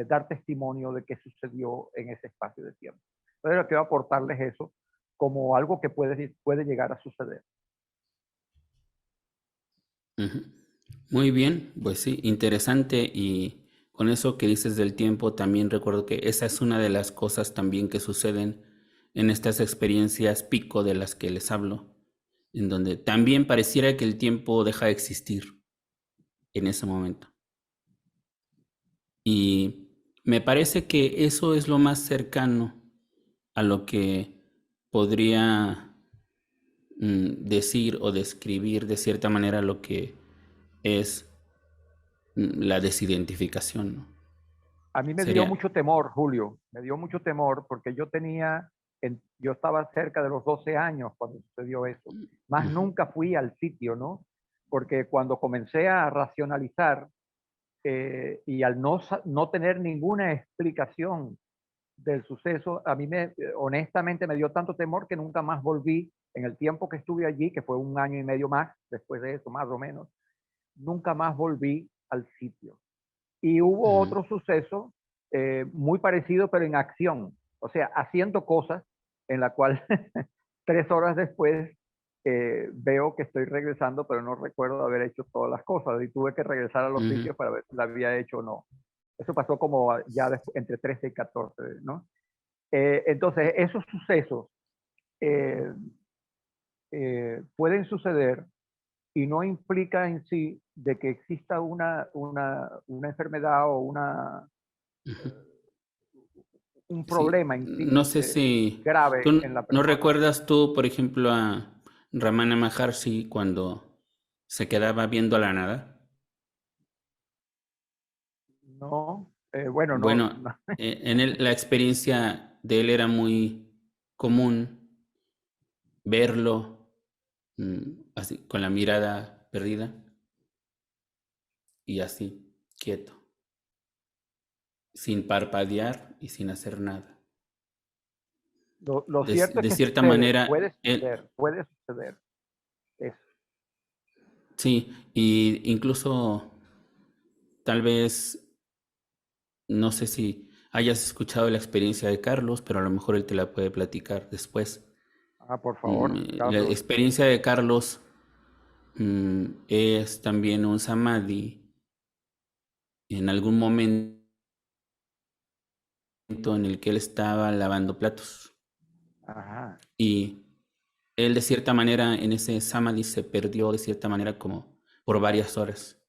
[SPEAKER 3] dar testimonio de qué sucedió en ese espacio de tiempo. Entonces, quiero aportarles eso como algo que puede llegar a suceder.
[SPEAKER 1] Ujú. Muy bien, pues sí, interesante. Y con eso que dices del tiempo, también recuerdo que esa es una de las cosas también que suceden en estas experiencias pico de las que les hablo, en donde también pareciera que el tiempo deja de existir en ese momento. Y me parece que eso es lo más cercano a lo que podría decir o describir de cierta manera lo que es la desidentificación, ¿no?
[SPEAKER 3] A mí me dio
[SPEAKER 1] Sería.
[SPEAKER 3] mucho temor, Julio, me dio mucho temor porque yo estaba cerca de los 12 años cuando sucedió eso. Más nunca fui al sitio, ¿no? Porque cuando comencé a racionalizar y al no tener ninguna explicación del suceso, a mí honestamente me dio tanto temor que nunca más volví. En el tiempo que estuve allí, que fue 1 año y medio más, después de eso, más o menos, nunca más volví al sitio. Y hubo otro suceso muy parecido, pero en acción, o sea, haciendo cosas en la cual 3 horas después veo que estoy regresando, pero no recuerdo haber hecho todas las cosas y tuve que regresar a los sitios para ver si la había hecho o no. Eso pasó como ya entre 13 y 14, ¿no? Entonces, esos sucesos pueden suceder y no implica en sí de que exista una enfermedad o un
[SPEAKER 1] Sí,
[SPEAKER 3] problema en sí
[SPEAKER 1] no sé si
[SPEAKER 3] grave
[SPEAKER 1] tú
[SPEAKER 3] en la
[SPEAKER 1] no
[SPEAKER 3] persona.
[SPEAKER 1] recuerdas tú, por ejemplo, a Ramana Maharshi cuando se quedaba viendo a la nada.
[SPEAKER 3] No, bueno, no,
[SPEAKER 1] Bueno, en él, la experiencia de él era muy común verlo así, con la mirada perdida y así, quieto, sin parpadear y sin hacer nada.
[SPEAKER 3] lo cierto es
[SPEAKER 1] De
[SPEAKER 3] que
[SPEAKER 1] cierta
[SPEAKER 3] sucede,
[SPEAKER 1] manera, él,
[SPEAKER 3] puede suceder eso.
[SPEAKER 1] sí, y incluso tal vez, no sé si hayas escuchado la experiencia de Carlos, pero a lo mejor él te la puede platicar después.
[SPEAKER 3] Ah, por favor,
[SPEAKER 1] La
[SPEAKER 3] Carlos.
[SPEAKER 1] experiencia de Carlos es también un samadhi en algún momento en el que él estaba lavando platos
[SPEAKER 3] Ajá.
[SPEAKER 1] y él de cierta manera en ese samadhi se perdió de cierta manera como por varias horas.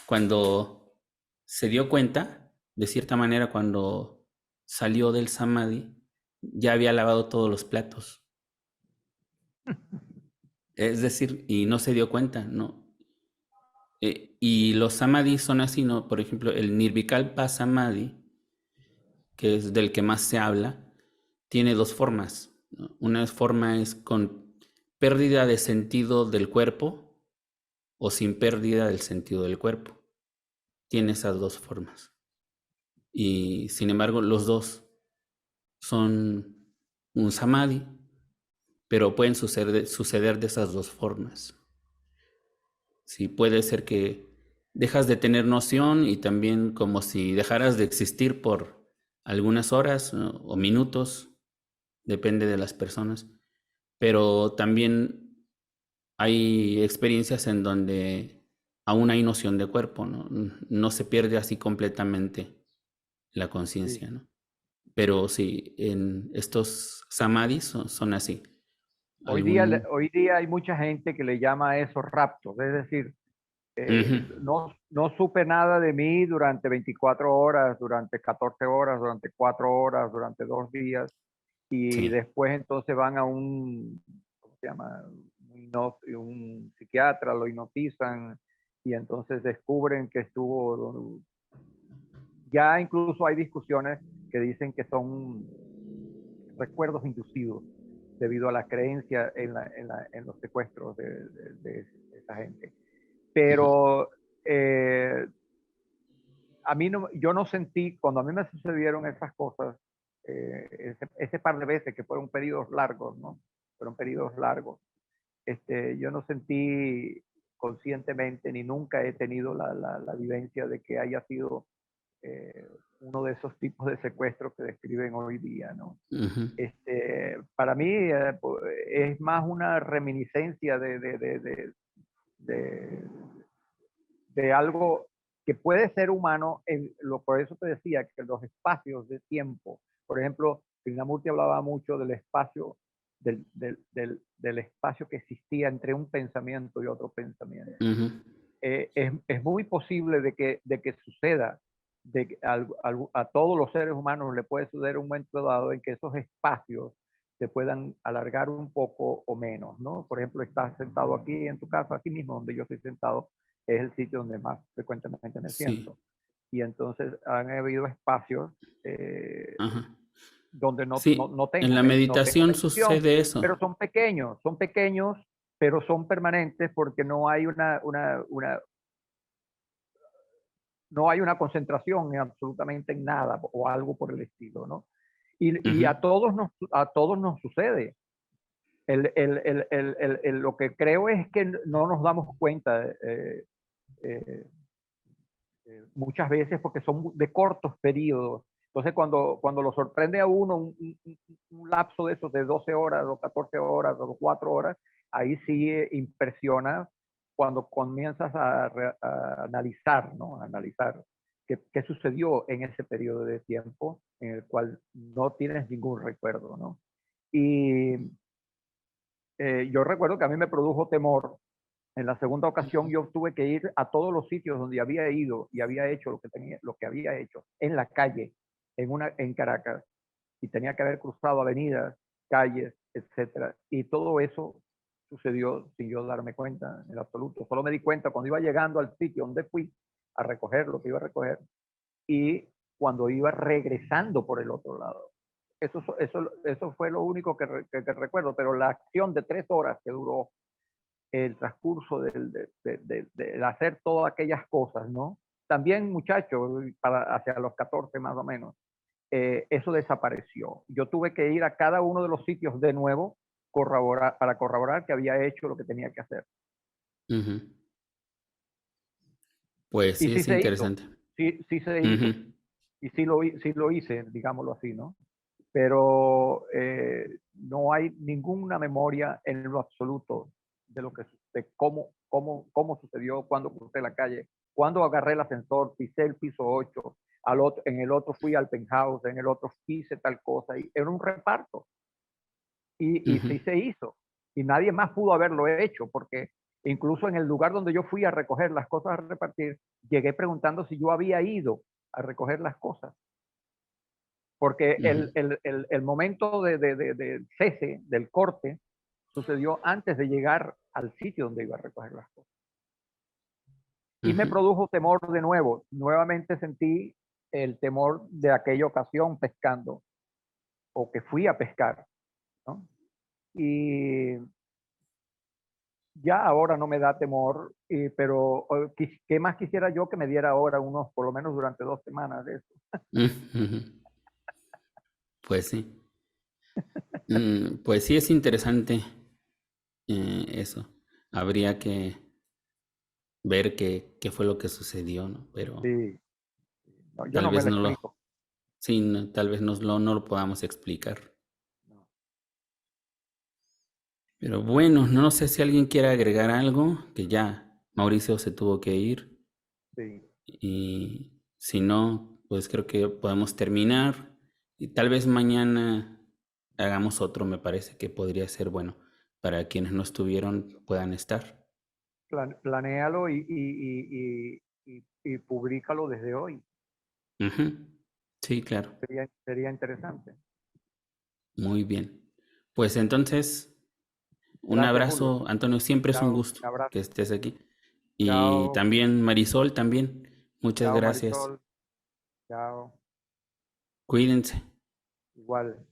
[SPEAKER 1] Cuando se dio cuenta, de cierta manera cuando salió del samadhi, ya había lavado todos los platos. Es decir, y no se dio cuenta, ¿no? Y los samadhis son así, ¿no? Por ejemplo, el Nirvikalpa Samadhi, que es del que más se habla, tiene dos formas, ¿no? Una forma es con pérdida de sentido del cuerpo o sin pérdida del sentido del cuerpo. Tiene esas dos formas. Y sin embargo, los dos son un samadhi, pero pueden suceder de esas dos formas. Sí, puede ser que dejas de tener noción y también como si dejaras de existir por algunas horas, ¿no? O minutos, depende de las personas, pero también hay experiencias en donde aún hay noción de cuerpo, ¿no? No se pierde así completamente la
[SPEAKER 3] Sí.
[SPEAKER 1] conciencia, ¿no? Pero sí, en estos samadhis son así. Algún...
[SPEAKER 3] Hoy día hay mucha gente que le llama a eso raptos, es decir,
[SPEAKER 1] Ujú,
[SPEAKER 3] no supe nada de mí durante 24 horas, durante 14 horas, durante 4 horas, durante 2 días, y
[SPEAKER 1] sí.
[SPEAKER 3] después entonces van a ¿cómo se llama? Un psiquiatra, lo hipnotizan y entonces descubren que estuvo, ya incluso hay discusiones que dicen que son recuerdos inducidos debido a la creencia en los secuestros de esa gente.
[SPEAKER 1] Ujú,
[SPEAKER 3] Pero a mí no, yo no sentí, cuando a mí me sucedieron esas cosas, ese par de veces que fueron periodos largos, ¿no? Fueron periodos largos. Yo no sentí conscientemente ni nunca he tenido la vivencia de que haya sido uno de esos tipos de secuestros que describen hoy día, ¿no?
[SPEAKER 1] ujú.
[SPEAKER 3] Para mí es más una reminiscencia de, de algo que puede ser humano, por eso te decía que los espacios de tiempo, por ejemplo, Krishnamurti hablaba mucho del espacio, del espacio que existía entre un pensamiento y otro pensamiento.
[SPEAKER 1] Ujú,
[SPEAKER 3] Es muy posible de que suceda, a todos los seres humanos le puede suceder un momento dado en que esos espacios se puedan alargar un poco o menos, ¿no? Por ejemplo, estás sentado aquí en tu casa, aquí mismo donde yo estoy sentado, es el sitio donde más frecuentemente me
[SPEAKER 1] sí,
[SPEAKER 3] siento. Y entonces han habido espacios
[SPEAKER 1] ajá.
[SPEAKER 3] donde
[SPEAKER 1] Sí, en la
[SPEAKER 3] no tengo
[SPEAKER 1] meditación
[SPEAKER 3] mención,
[SPEAKER 1] sucede
[SPEAKER 3] pero
[SPEAKER 1] eso.
[SPEAKER 3] son pequeños, pero son permanentes porque no hay no hay una concentración en absolutamente en nada o algo por el estilo, ¿no? Y
[SPEAKER 1] Ujú,
[SPEAKER 3] a todos nos sucede. Lo que creo es que no nos damos cuenta eh, muchas veces porque son de cortos periodos. Entonces, cuando lo sorprende a uno un lapso de esos de 12 horas o 14 horas o 4 horas, ahí sí impresiona cuando comienzas a analizar, ¿no? A analizar qué sucedió en ese periodo de tiempo en el cual no tienes ningún recuerdo, ¿no? Y yo recuerdo que a mí me produjo temor. En la segunda ocasión yo tuve que ir a todos los sitios donde había ido y había hecho lo que había hecho en la calle. en Caracas y tenía que haber cruzado avenidas, calles, etcétera. Y todo eso sucedió sin yo darme cuenta en absoluto. Solo me di cuenta cuando iba llegando al sitio donde fui a recoger lo que iba a recoger y cuando iba regresando por el otro lado. Eso fue lo único que recuerdo, pero la acción de 3 horas que duró el transcurso de hacer todas aquellas cosas, ¿no? También, muchachos, hacia los 14 más o menos, eso desapareció. Yo tuve que ir a cada uno de los sitios de nuevo para corroborar que había hecho lo que tenía que hacer.
[SPEAKER 1] Ujú. Pues
[SPEAKER 3] Y
[SPEAKER 1] sí,
[SPEAKER 3] sí
[SPEAKER 1] es
[SPEAKER 3] se hizo,
[SPEAKER 1] interesante.
[SPEAKER 3] sí se hizo,
[SPEAKER 1] Ujú.
[SPEAKER 3] y sí lo hice, digámoslo así, ¿no? Pero no hay ninguna memoria en lo absoluto de lo que de cómo sucedió, cuándo crucé la calle, cuándo agarré el ascensor, pisé el piso 8, en el otro fui al penthouse, en el otro hice tal cosa, y era un reparto. Y
[SPEAKER 1] Ujú.
[SPEAKER 3] sí se hizo. Y nadie más pudo haberlo hecho, porque incluso en el lugar donde yo fui a recoger las cosas a repartir, llegué preguntando si yo había ido a recoger las cosas. Porque
[SPEAKER 1] Ujú.
[SPEAKER 3] el momento del cese, del corte, sucedió antes de llegar al sitio donde iba a recoger las cosas. Y me
[SPEAKER 1] Ujú.
[SPEAKER 3] produjo temor de nuevo. Nuevamente sentí el temor de aquella ocasión pescando, o que fui a pescar, ¿no? Y ya ahora no me da temor, pero ¿qué más quisiera yo que me diera ahora unos, por lo menos durante 2 semanas de eso?
[SPEAKER 1] Ujú. Pues sí. Pues sí es interesante eso. Habría que ver qué fue lo que sucedió, ¿no? Pero
[SPEAKER 3] Sí, no, yo
[SPEAKER 1] tal
[SPEAKER 3] no me
[SPEAKER 1] vez
[SPEAKER 3] lo
[SPEAKER 1] no lo,
[SPEAKER 3] explico.
[SPEAKER 1] sí, tal vez no lo podamos explicar.
[SPEAKER 3] No.
[SPEAKER 1] Pero bueno, no sé si alguien quiere agregar algo, que ya Mauricio se tuvo que ir.
[SPEAKER 3] Sí,
[SPEAKER 1] Y si no, pues creo que podemos terminar. Y tal vez mañana hagamos otro, me parece que podría ser bueno para quienes no estuvieron puedan estar.
[SPEAKER 3] planéalo y públicalo desde hoy.
[SPEAKER 1] Ujú. Sí, claro.
[SPEAKER 3] Sería interesante.
[SPEAKER 1] Muy bien. Pues entonces, un
[SPEAKER 3] Gracias, Julio.
[SPEAKER 1] abrazo, Antonio. Siempre es un
[SPEAKER 3] Chao,
[SPEAKER 1] gusto
[SPEAKER 3] un abrazo.
[SPEAKER 1] que estés aquí. Y
[SPEAKER 3] Chao,
[SPEAKER 1] también Marisol, también. Muchas
[SPEAKER 3] chao,
[SPEAKER 1] gracias.
[SPEAKER 3] Marisol. Chao.
[SPEAKER 1] Cuídense.
[SPEAKER 3] Igual.